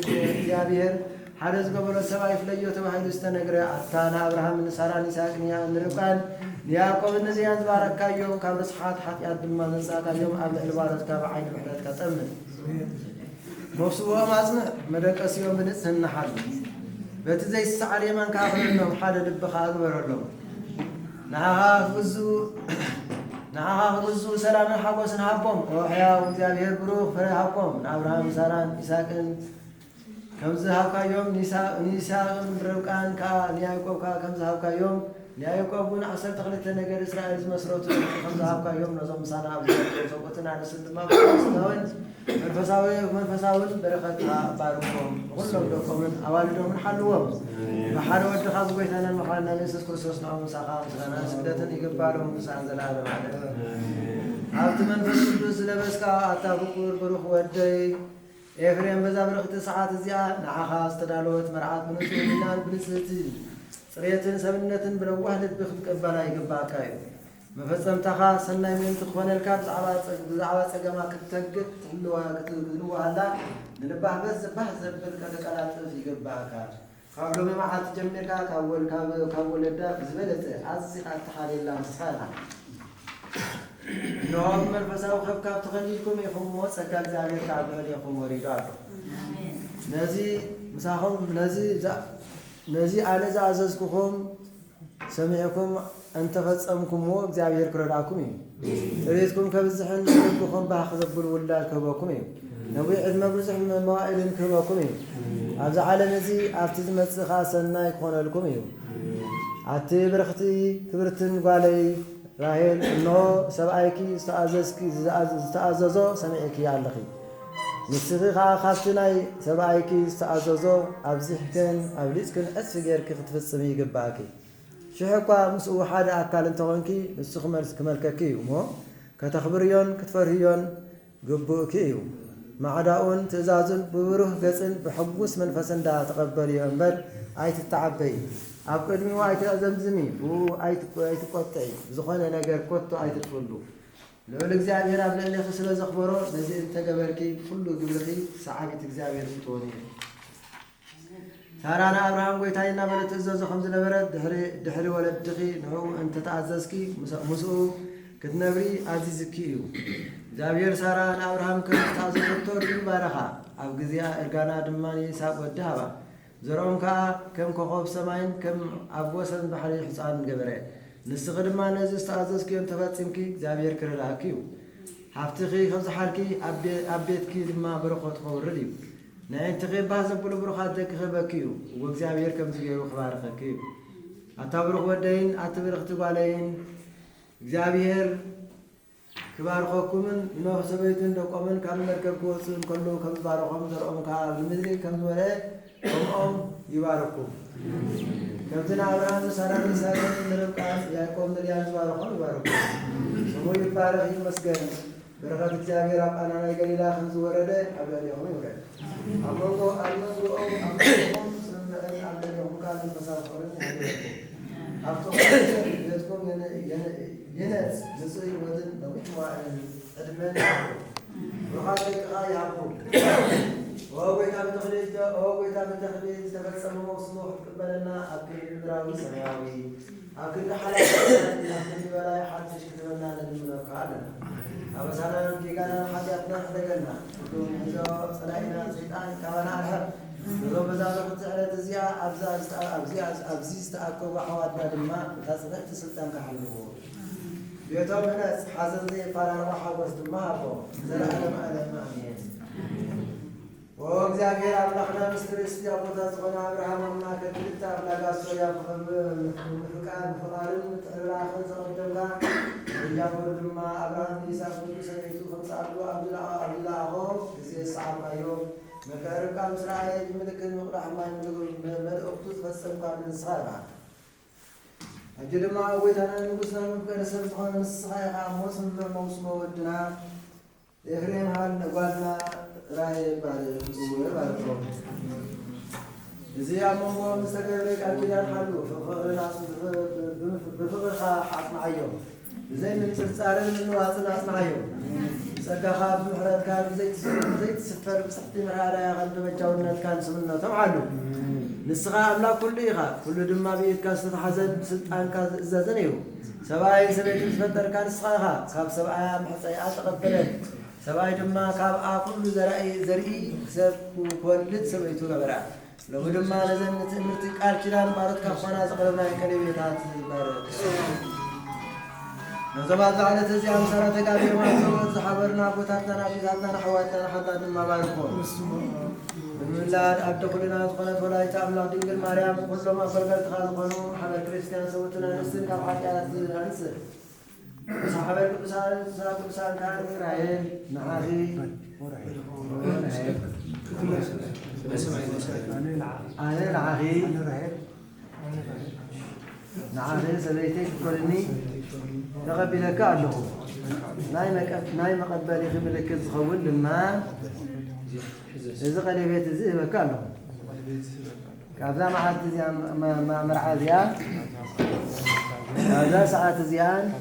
يابير حرز قبل السبا يفليو تبع يستنقر أتانا أبراهام من سارة نساقنيا نرقان يعقوب النزيان بارك كيوم كم صحات حتى دما نساق اليوم أبدا البارد كابع عين بحدث كتمن مفسوها مازن مدك أسيوم بنتسن حد بتزي السعر يمن كافر إنهم حد لبخاذ ورلهم نعها غزو سلام الحقوس نحبهم وحيا وزيابير بروخ فريحكم أبراهام ساران إساقن كم زهاك يوم نساء برقان كا نيايقوب كا كم زهاك يوم نيايقوبون عسل تغلط لنقر إسرائيل مسروت كم زهاك يوم نظام سانا أبراهام سوقتنا على سندما بستهون منفساون بركتها باركم كلهم دوكمن أوالدهم حلوهم محلو الدخاب بيتنا المحلنا نسس كرسوس نعم مساقام سلنا سكدتن يقبالهم مسان زلالة معنا عبد منفس الدوس لبسكا أتا بكور بروخ ودي إفريم بزابرخت ساعات زياد نعاها استدالوت مرعات بنسو منان بنسلتي صريتن سبنتن بلوهلت بخد قبالا يقباكاي مفصم تخا سناي من تخون الكاب زعوات سقما كتنقت تلوها هلا نلبح بس بحث بالكتقالات في قباكا قبل ما حد جميركا كاول الداف زبلت عزي التحالي الله مسخانا نوم الفساو خف كاب تخليكم يخمو سكال زعير كابل يخمو ريداتو نزي مساهم نزي على زعززكم سمعكم أنت فتصمكم هو እግዚአብሔር ክረዳኩም ጥሬትኩም ከብዝሕን ልብኩም ባኽዘብሉ ወላድ ከበኩም ነዊ ዕድመ ብዙሕ መዋዕልን ከበኩም ኣብዚ ዓለም እዚ ኣብቲ ዝመጽእ ኸ ሰናይ ክኾነልኩም እዩ ኣቲ ብርኽቲ ክብርትን ጓለይ ራሄል እነሆ ሰብኣይኪ ዝተኣዘዞ ሰሚዕኪ ኣለኺ ንስኺ ኸኣ ካብቲ ናይ ሰብኣይኪ ዝተኣዘዞ ኣብዚሕክን ኣብ ሊጽክን ዕስፊ ጌርኪ ክትፍጽሚ ይግባእኪ شحقا مسؤول حدا أكل انتوانكي السخمر كمالكيو مو كتخبريون كتفرهيون قبوكيو مع داون تزازن بروح قصن بحبوس من فسن دا تقبل ينبر آيت التعبي أبقدمي وآيت الأزمزمي وآيت قطعي زخوانا نقر قطو آيت الفلو لو الإجزابير أبنى اللي خسر زخبرو نزيد تقبركي فلو قبلكي سعاقة إجزابير بطوني سارانا أبراهام قويتاينا بلت إزازو خمس نبرد دحري ولد دخي نحو أنت تعززكي مسؤو كتنبري عزيزكيو زابير سارانا أبراهام كنت تعزز دكتور بارخا أو قزيا إرقانا دماني ساق ودهبا زرعون كم كخوف سماين كم أبوسن بحري حسان قبري نسخ دمان نزيز تعززكي أنت فاتسمكي زابير كرلاكيو حفتخي خمس حالكي أبيتكي دما برقوت خورديو نأنت غير بعض بقول بروخات ذاك خباكيو وإجزابير كم تجيو خباركيو أتابرخ ودين أتابرخ تقالين إجزابير كبارخوكمن إنه سبيتن دوكمن كم مركب كوسن كله كم بارخهم زرعهم كهال المدري كم زوره كم يباركوا كم تنا أبراهام سارة نساء نرقان يعقوب نريان بارخهم يباركوا سمو يبارك يمسكن بركات إجزابير أنا نيجي خمس ورده أبدا اليوم يورد أمرو أمرو سنة أبدا اليوم كان المسار خارج أفتح يذكر ينس نسوي ودن نوح وأدمن وهذا كأي عقول وهو يتابع تخليج تبسم وصنوع قبلنا أكيد براوي سماوي أكيد حلقة أكيد ولا يحد شكلنا للملكالنا أبسنا كيكنا حاجاتنا حدقنا بدون حجاب صلاحنا سيدان كوانا الحب بدون بزاف كتسعر تزيا أبزيز تأكل وحوادنا دماء تصدق سلطان كحلو بيتهم الناس حاسس لي فاران وحوس دماء أبو زلالة ما أمين وإجزابير أبلغنا مستر استيابو تزغنا أبراهام ما كتبت أبلغ السويا فقال متعرر آخر سأقدمنا يقول لما أبراهام يساق سيدو خمس عبد الله أخو زي الصعب أيوم مكارب كام إسرائيل ملك الرحمن ملك أختوث فالسم كان من صالح أجل ما أويت أنا نقصنا نبقى نسبت خان الصحيح موسم ودنا إخرين هال قالنا راي بعد زي عمو مستقبلك أكيد حلو فخر ناس بفخر حق معيو زي من تسأل من ناس معيو سكها بمحرات كان زي تسفر بسحتي مرارة غلب مجاونا كان سمنا تمعلو نسخة أملا كل دم بيت كاست حزن سلطان كاز زازنيو سباي سبيت تفتر كان نسخها كاب سبعة محصيات تقبلت سباي دم كاب كل زرعي سب كولد سبيتو غبرا لو دم لازم تمرت قال كلام بارت كفنا زقلنا كلمات بارت نزبات على تزيان سنة تقابل ما حبرنا بوتاتنا بيزاتنا حواتنا حتى ما باركون من الله أبدا كلنا دخلت ولا يتعامل دينجل مريم كل ما فرقت خالقونه حنا كريستيان سوتنا نسل كحاجات نسل صحابة كبسان كان رايل نعاهي أنا نعاهي نعاهي سبيتي كلني نقبل كأنه نايم قبل يخبلك الزخول لما إذا قال بيت زي كأنه كذا ما حد زيان ما مرعى زيان هذا ساعات زيان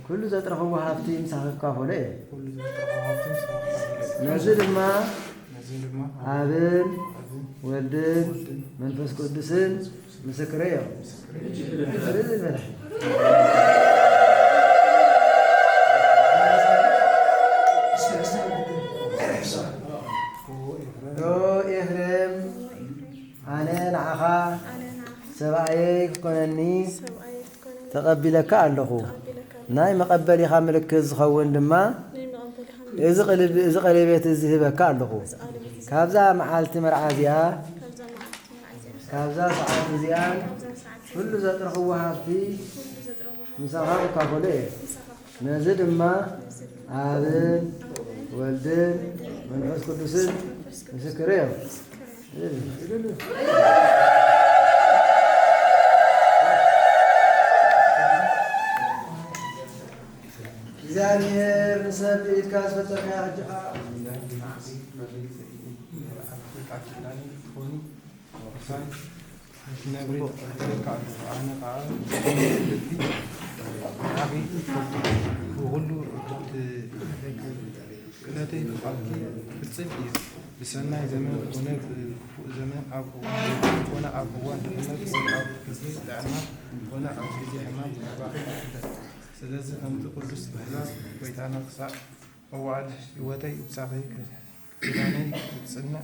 كل ذات رخوة هافتي مسافر كافولة نزل ما عابد ودد منفس قدسين مسكريه سبعيك كونني تقبلك الله ناي مقبلي خاملك زخون لما إذا قلبت الذهبك الله كابزا محالتي مرعازيا كابزا ساعات زيان كل ذات رخوها في مساحة كافولي نزد ما عابد ولدن منفس قدسين مسكريه زانير نسبيت كاس فتح يا رجاء بسنا زمان هناك زمان أبو هنا أبو هناك كثير لعمة هنا أبو كثير حمام سلازم أن تقول بس بهذا بيتنا قصة أوعد يوتي بسافي كلامي بسنا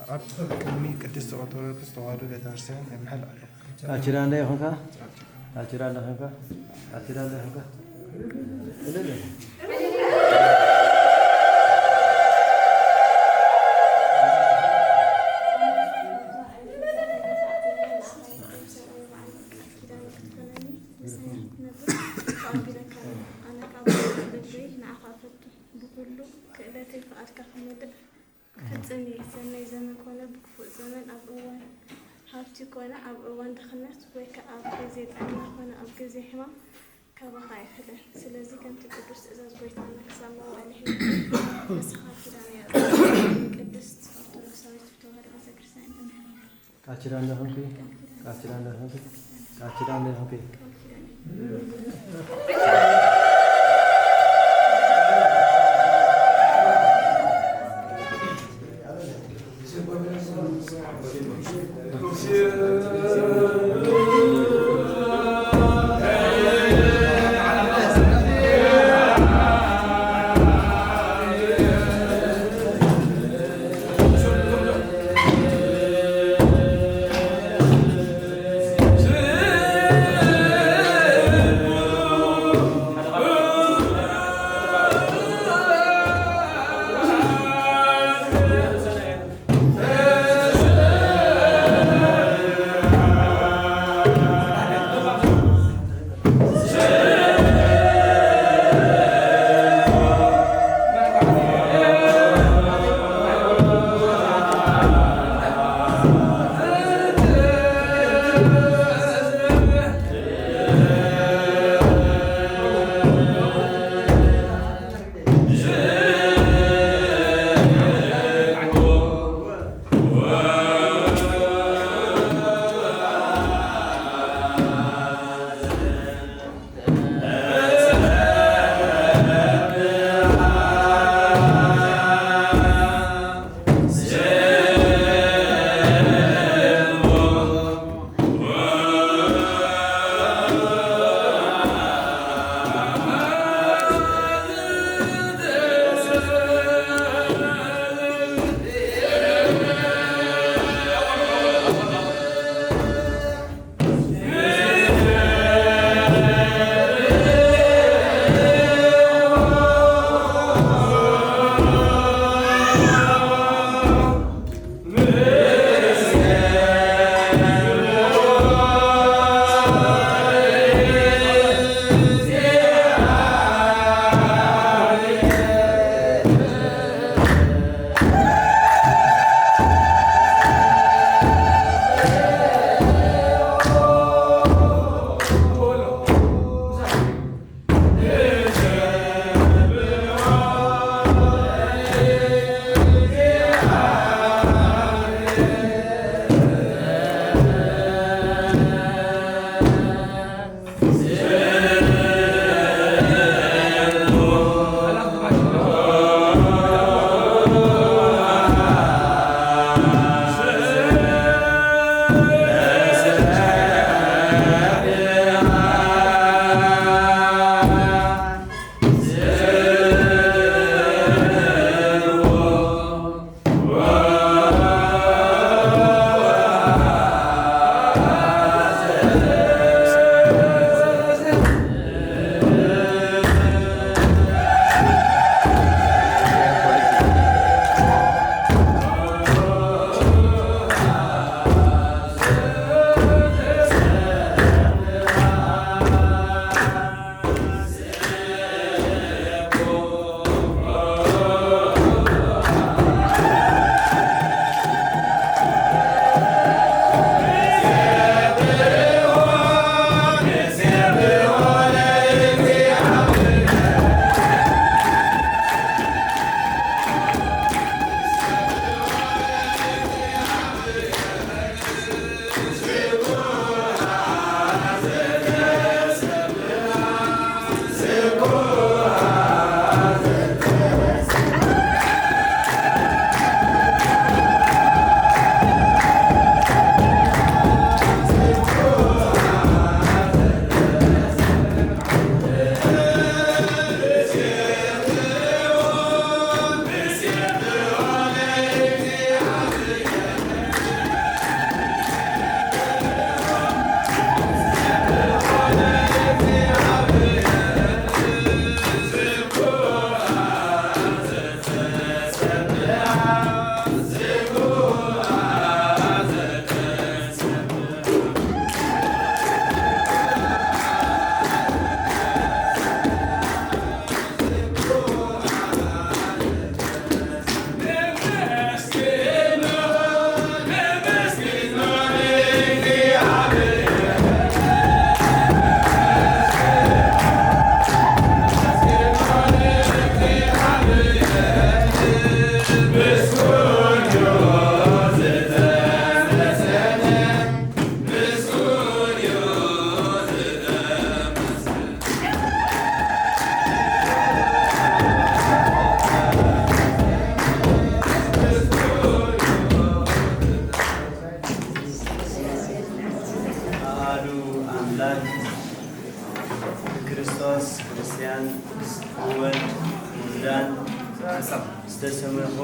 أب كمي كدست أطول كدست وارد كدرسين محل أشيران ده هنكا أشيران ده هنكا أشيران ده هنكا هافتي كونا أوان دخلنا ويك أب زيت أنا كونا أب زي حما كبخاي حدا سلازي كنت قدرت إذا زبيت عنك سما وعليه بس خاطر أنا قدرت خاطر سويت بتوهر بس كرسان كاتشران ده هنكي كاتشران ده هنكي كاتشران ده هنكي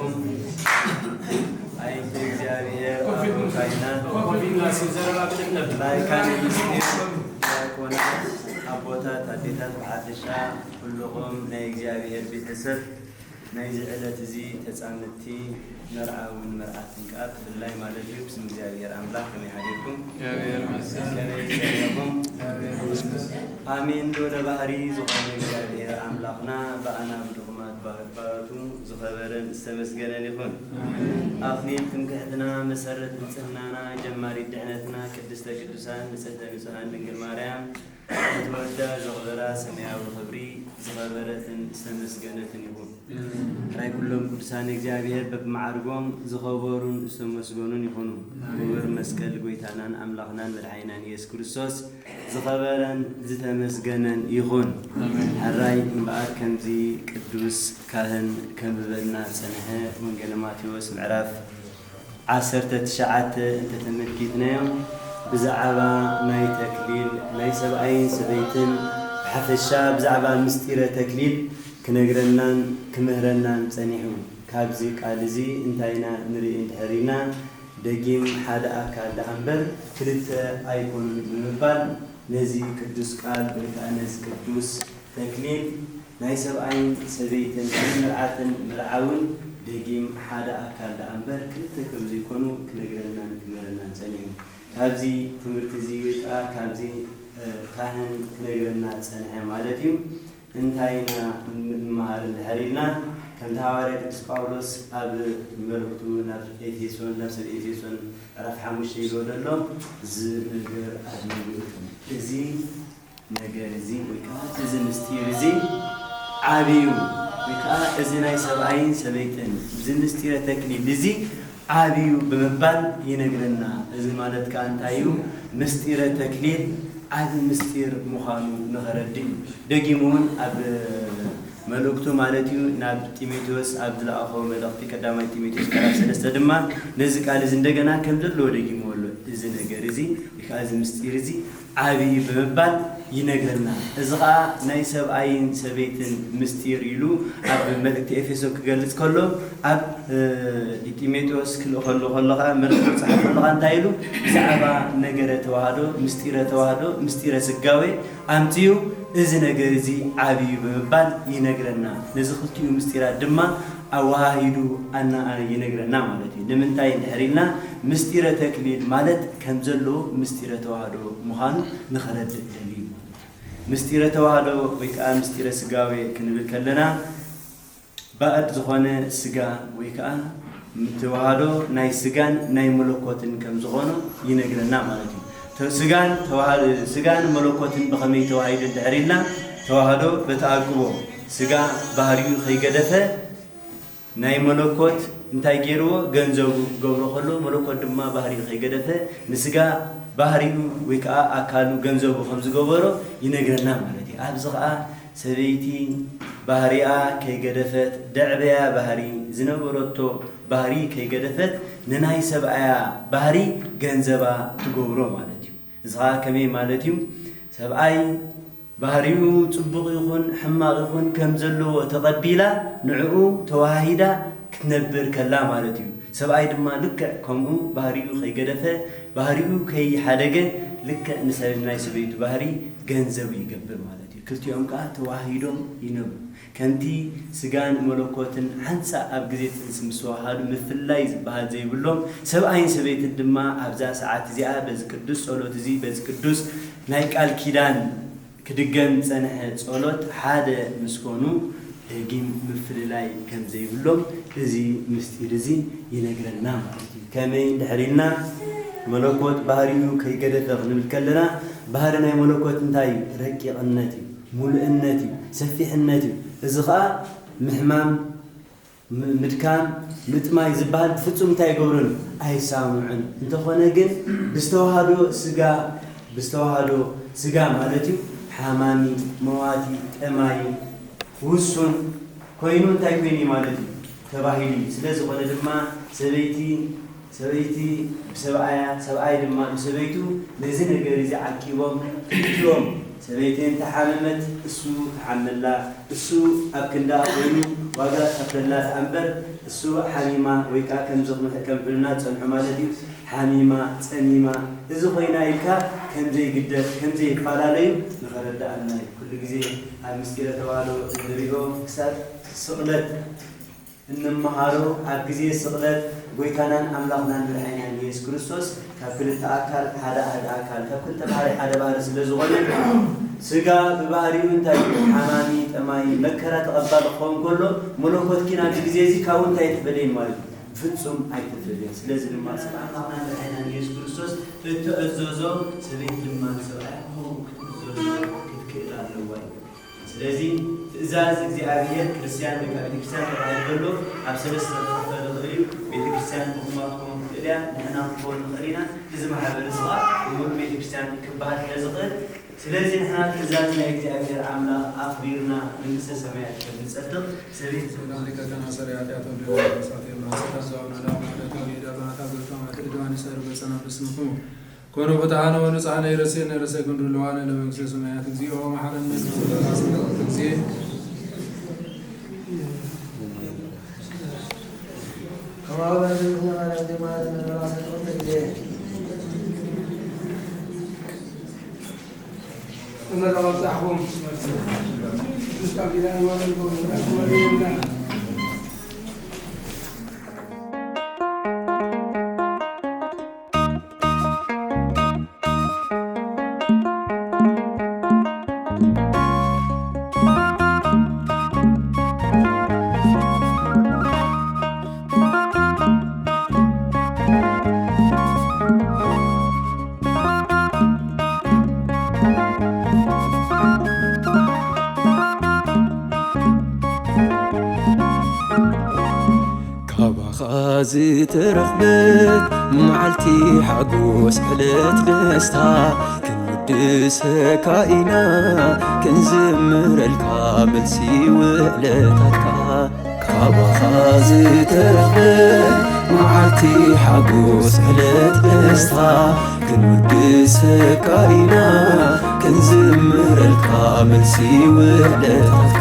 عليكم أي እግዚአብሔር ካይናት ኮንፊግናሲ ዘረባ ብድነብ ላይ ካን ኮናት አቦታት አዴታት በዓድሻ ሁሉም ናይ እግዚአብሔር ቤተሰብ ናይ ዝዕለት እዚ ተጻምቲ መርዓውን መርዓትን ቃል ብላይ ማለት እዩ ስም እግዚአብሔር አምላክ ከመይሃደኩም እግዚአብሔር መስገን አሜን ዶለ ባህሪ ዝኾነ እግዚአብሔር አምላክና በአና ብድኹማት ባባቱ ዝኸበረን ዝተመስገነን ይኹን አክሊል ትምክሕትና መሰረት ንጽህናና ጀማሪ ድሕነትና ቅድስተ ቅዱሳን ንጽሕተ ንጹሃን ድንግል ማርያም ተወዳ ዘኽበራ ሰማያዊ ክብሪ ዝኸበረትን ዝተመስገነትን ይኹን ራይ ኩሎም ቅዱሳን እግዚአብሔር በብማዕርጎም ዝኸበሩን ዝተመስገኑን ይኹኑ ክቡር መስቀል ጎይታናን አምላኽናን መድኃኒናን ኢየሱስ ክርስቶስ ዝኸበረን ዝተመስገነን ይኹን ራይ እምበኣር ከምዚ ቅዱስ ካህን ከም ዝበልና ፀንሐ ወንጌል ማቴዎስ ምዕራፍ 19 እንተተመልኪትናዮም ብዛዕባ ናይ ተክሊል ናይ ሰብኣይን ሰበይትን ብሓፈሻ ብዛዕባ ምስጢረ ተክሊል ክነግረናን ክምህረናን ፀኒሑ ካብዚ ቃል እዚ እንታይና ንርኢ እንድሕሪና ደጊም ሓደ ኣካል ዳእምበር ክልተ ኣይኮኑን ብምባል ነዚ ቅዱስ ቃል ወይ ከዓ ነዚ ቅዱስ ተክሊል ናይ ሰብኣይን ሰበይትን ምርዓትን ምርዓውን ደጊም ሓደ ኣካል ዳእምበር ክልተ ከም ዘይኮኑ ክነግረናን ክምህረናን ፀኒሑ ካብዚ ትምህርቲ እዚ ወይ ከዓ ካብዚ ካህን ክነግረና ፀንሐ ማለት እዩ እንታይና ንምሃር እንድሕሪና ከምቲ ሐዋርያ ቅዱስ ጳውሎስ ኣብ መልእክቱ ናብ ኤፌሶን ናብ ሰብ ኤፌሶን ምዕራፍ 5 ኢሎ ዘሎ ዝነገር ኣድንጉ እዚ ነገር እዚ ወይ ከዓ እዚ ምስጢር እዚ ዓብዩ ወይ ከዓ እዚ ናይ ሰብኣይን ሰበይትን እዚ ምስጢረ ተክሊል እዚ ዓብዩ ብምባል ይነግረና እዚ ማለት ከዓ እንታይ እዩ ምስጢረ ተክሊል ዓብ ምስጢር ምዃኑ ንኸረድእ ደጊሙን ኣብ መልእክቱ ማለት እዩ ናብ ጢሞቴዎስ ኣብ ዝለኣኾ መልእኽቲ ቀዳማይ ጢሞቴዎስ ምዕራፍ 3 ድማ ነዚ ቃል እዚ እንደገና ከም ዘለዎ ደጊምዎ ኣሎ እዚ ነገር እዚ ወይ ከዓ እዚ ምስጢር እዚ ዓብይ ብምባል ይነግረና እዚ ከዓ ናይ ሰብኣይን ሰበይትን ምስጢር ኢሉ ኣብ መልእክቲ ኤፌሶ ክገልጽ ከሎ ኣብ ጢሞቴዎስ ክልኸሎ ከለኻ መልእክቱ ፅሓፍ ከለኻ እንታይ ኢሉ ብዛዕባ ነገረ ተዋህዶ ምስጢረ ተዋህዶ ምስጢረ ስጋዌ ኣምፅኡ እዚ ነገር እዚ ዓብዩ ብምባል ይነግረና ነዚ ክልቲኡ ምስጢራት ድማ ኣዋሂዱ ኣና ይነግረና ማለት እዩ ንምንታይ እንድሕሪልና ምስጢረ ተክሊል ማለት ከም ዘለዎ ምስጢረ ተዋህዶ ምዃኑ ንኸረድእ ደልዩ ምስጢረ ተዋህዶ ወይ ከዓ ምስጢረ ስጋዌ ክንብል ከለና ባዕድ ዝኾነ ስጋ ወይ ከዓ ተዋህዶ ናይ ስጋን ናይ መለኮትን ከም ዝኾኑ ይነግረና ማለት እዩ ስጋን መለኮትን ብኸመይ ተዋሂዱ እንድሕሪልና ተዋህዶ በተኣቅቦ ስጋ ባህሪኡ ከይገደፈ ናይ መለኮት እንታይ ገይርዎ ገንዘቡ ገብሮ ከሎ መለኮት ድማ ባህሪኡ ከይገደፈ ንስጋ ባህሪኡ ወይ ከዓ ኣካሉ ገንዘቡ ከም ዝገበሮ ይነግረና ማለት እዩ ኣብዚ ከዓ ሰበይቲ ባህሪኣ ከይገደፈት ደዕበያ ባህሪ ዝነበረቶ ባህሪ ከይገደፈት ንናይ ሰብኣያ ባህሪ ገንዘባ ትገብሮ ማለት እዩ እዚ ከዓ ከመይ ማለት እዩ ሰብኣይ ባህሪኡ ጽቡቕ ይኹን ሕማቕ ይኹን ከም ዘለዎ ተቐቢላ ንዕኡ ተዋሂዳ ክትነብር ከላ ማለት እዩ ሰብኣይ ድማ ልክዕ ከምኡ ባህሪኡ ከይገደፈ ባህሪኡ ከይሓደገ ልክዕ ናይ ሰበይቱ ባህሪ ገንዘብ ይገብር ማለት እዩ ክልቲኦም ከዓ ተዋሂዶም ይነብሩ ከምቲ ስጋን መለኮትን ሓንሳ ኣብ ግዜ ፅንሲ ምስ ተዋሃዱ ምፍላይ ዝበሃል ዘይብሎም ሰብኣይን ሰበይትን ድማ ኣብዛ ሰዓት እዚኣ በዚ ቅዱስ ጸሎት እዚ በዚ ቅዱስ ናይ ቃል ኪዳን ክድገም ፀንሐ ጸሎት ሓደ ምስኮኑ ደጊም ምፍልላይ ከም ዘይብሎም እዚ ምስጢር እዚ ይነግረና ማለት እዩ ከመይ እንድሕሪልና መለኮት ባህሪኡ ከይገደፈ ክንብል ከለና ባህሪ ናይ መለኮት እንታይ እዩ ረቂቕነት እዩ ሙሉእነት እዩ ሰፊሕነት እዩ እዚ ከዓ ምሕማም ምድካም ምጥማይ ዝበሃል ፍጹም እንታይ ይገብሩን ኣይሳምዑን እንተኾነ ግን ብዝተዋህዶ ስጋ ማለት እዩ ሓማሚ መዋቲ ጠማይ ውሱን ኮይኑ እንታይ ኮይኑ ማለት እዩ ተባሂሉ ስለዝኾነ ድማ ሰበይቲ ብሰብኣያ ሰብኣይ ድማ ብሰበይቱ ነዚ ነገር እዚ ዓቂቦም ክልቲኦም ሰበይትን ተሓመመት እሱ ተሓመላ እሱ ኣብ ክንዳ ኮይኑ ዋጋ ተፈለላት አንበር እሱ ሐሚማ ወይካ ከም ዝኽመተ ከም ብልና ጸንሑ ማለት እዩ ሐሚማ ጸሚማ እዚ ኮይና ኢልካ ከም ዘይግደፍ ከም ዘይፈላለዩ ንኸረዳእና ኩሉ ግዜ ኣብ ምስጢረ ተባህሎ ንሪኦ ክሳብ ስቕለት እንመሃሮ ኣብ ግዜ ስቕለት ጎይታናን ኣምላኽናን መድሓኒናን ኢየሱስ ክርስቶስ ካብ ክልተ ኣካል ሓደ ኣካል ካብ ክልተ ባህሪ ሓደ ባህሪ ስለ ዝኾነ ስጋ ብባህሪኡ እንታይ ሓማሚ ጠማይ መከራ ተቐባሊ ክኸውን ከሎ መለኮት ኪና ግዜ እዚ ካብኡ እንታይ የተፈለየ ማለት ፍጹም ኣይተፈለየን ስለዚ ድማ ስለ ኣምላኽናን መድሓኒናን ኢየሱስ ክርስቶስ እትእዘዞ ሰበይቲ ድማ ሰብኣይ ክትክእል ኣለዋ ስለዚ ትእዛዝ እግዚኣብሔር ክርስቲያን ወይ ከዓ ቤተክርስትያን ተባሂሉ ከሎ ኣብ ሰለስተ ክፍለ ይኽእል እዩ ቤተክርስትያን ብኹማት ክኸውን ትኽእል እያ ንሕና ክኸውን ንኽእል ኢና እዚ ማሕበረሰብ ሙሉእ ቤተክርስትያን ክበሃል ስለዝኽእል ስለዚ ንሕና ትእዛዝ ናይ እግዚኣብሔር ኣምላኽ ኣኽቢርና መንግስተ ሰማያት ከም ንጸድቕ ሰበይቲ ሊቀና ሰሪያትያቶ ዲሳቴ كونوا فتحنا ونسعنا يرسلنا رسالكم دلوانا لمنكسر سمايات تجزيه ومحرنا تجزيه كما هو بأننا على دماء من راسك وتجزيه إن الله تحكم مستقبلا ونلقوا من زترخبت معلتي حقوس حلت دستا كنودسك كائنا كنزمر الكامل سيولتك كابا زترخبت معلتي حقوس حلت دستا كنودسك كائنا كنزمر الكامل سيولتك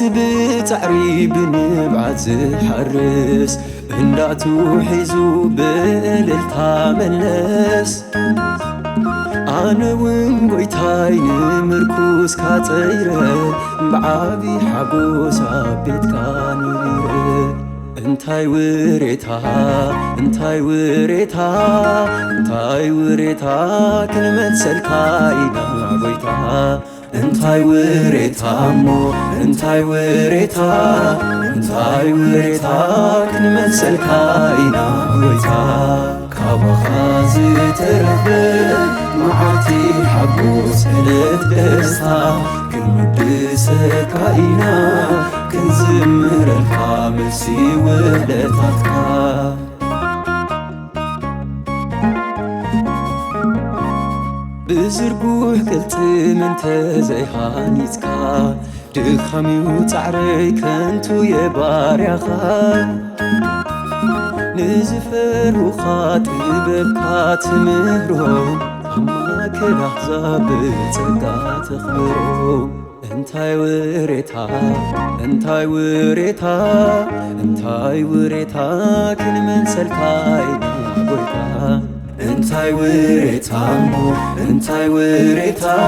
بتعري بنبعت زحرس انداتو حيزو بللتا ملس انا ونقويتاي نمركوز كاتيره بعابي حقوس عبيت كانيره انتاي وريتا انتاي وريتا انتاي وريتا كلمة سلكاينا قويتا انتاي وريتا مو انتاي وريتا انتاي وريتا كلمة سلكاينا قويتا كابخازي تربت معاتي حبوس هلت دستا كنودسك كائنا كنزمر الكامل سيولتك بزرقوح قلت من تزيخانيتك دخمي وتعري كنتو يباريخا نزفر وخاطبك مهرو أما كل أحزاب تلقى تخبرو انتاي وريتا انتاي وريتا انتاي وريتا كل من سلكاينا قويتا انتاي وريتا مو انتاي وريتا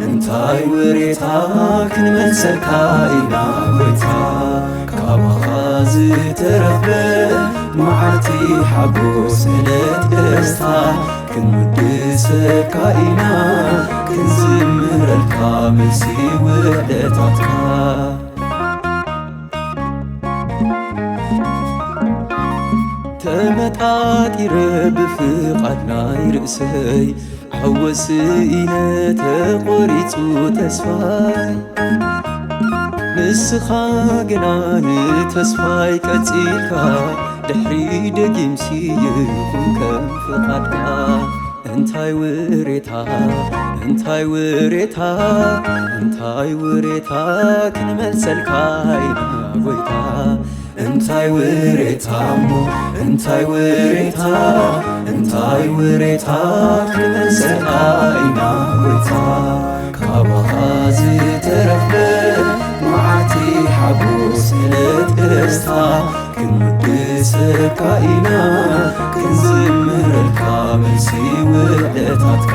انتاي وريتا كل من سلكاينا قويتا كابخازي تربت معاتي حبوس هلت دستا كنودسك كائنا كنزمر الكامل سيولتك تمتعاتي رب فقدنا يرأسي عوسينا تقريتو تسفاي نسخا قناني تسفاي كتيلكا دحري دقيمسي يكون كم فقدكا انتاي وريتا انتاي وريتا انتاي وريتا كنمل سلكاينا قويتا እንታይ ውሬታሞ እንታይ ውሬታ እንታይ ውሬታ ክመሰልካ ኢና ጎይታ ካባኻ ዝተረኽበ መዓልቲ ሓጎስ ዕለት ደስታ ክንውድሰካ ኢና ክንዝምረልካ መልሲ ውዕለታትካ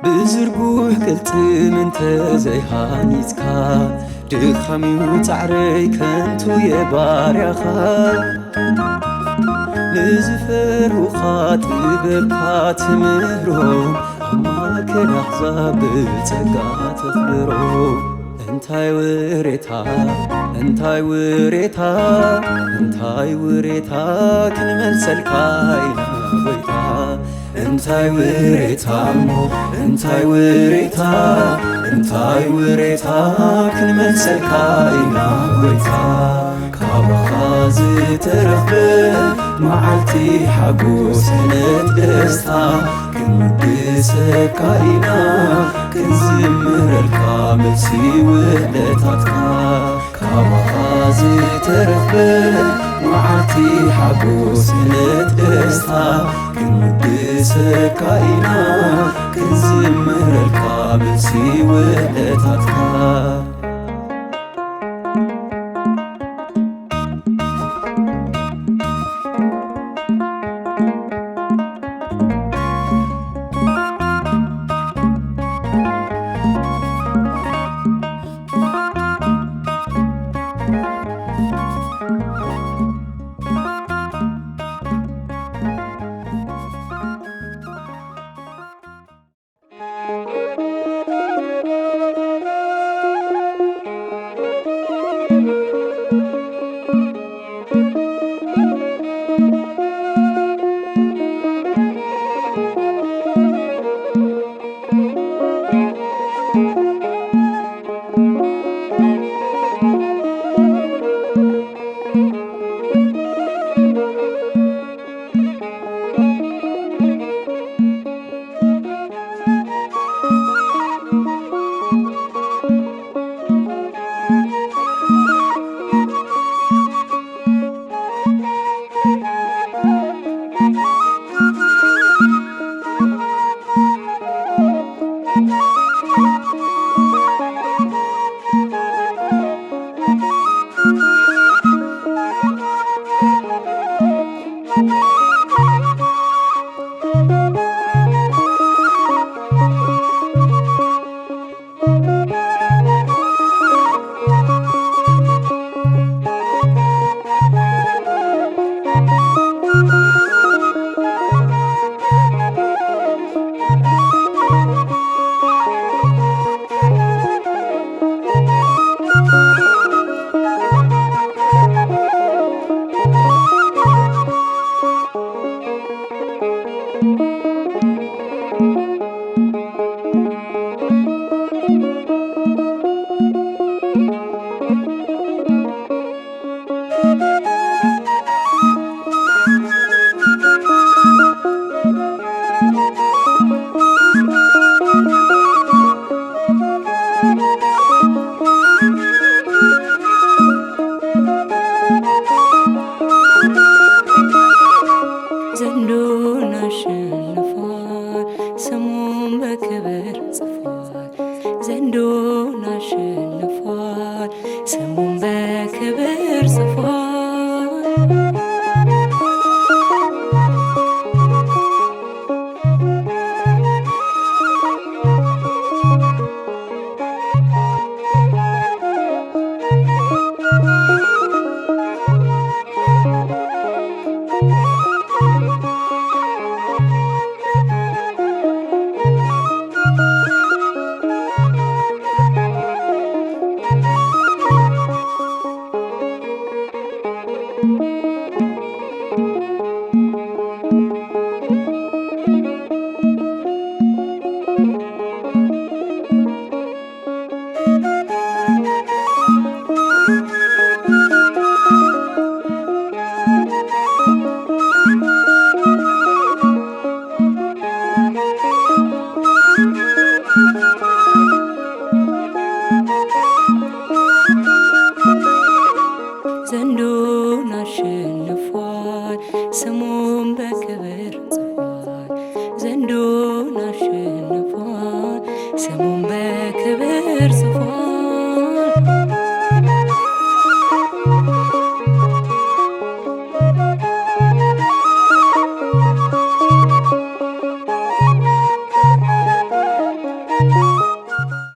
ብዝርጉሕ ቅልጥም እንተዘይሃኒፅካ ድኻሚዩ ፃዕረይ ከንቱ የባርያኻ ንዝፈርሁኻ ጥበብካ ትምህሮም ኣብ ማእከል ኣሕዛብ ብጸጋ ተኽብሮም እንታይ ውሬታ እንታይ ውሬታ እንታይ ውሬታ ክንመልሰልካ ኢና ጎይታ እንታይ ውሬታ እሞ እንታይ ውሬታ እንታይ ውሬታ ክንመልሰልካ ኢና ጎይታ ካባኻ ዝተረኽበ መዓልቲ ሓጎስ ዕለት ደስታ ክንውድሰካ ኢና ክንዝምረልካ መልሲ ውዕለታትካ ካባኻ ዝተረኽበ መዓልቲ ሓጎስ ዕለት ደስታ ክንውድሰካ ኢና ክንዝምረልካ መልሲ ውዕለታትካ አሸንፏል ስሙን በክብር ጽፏል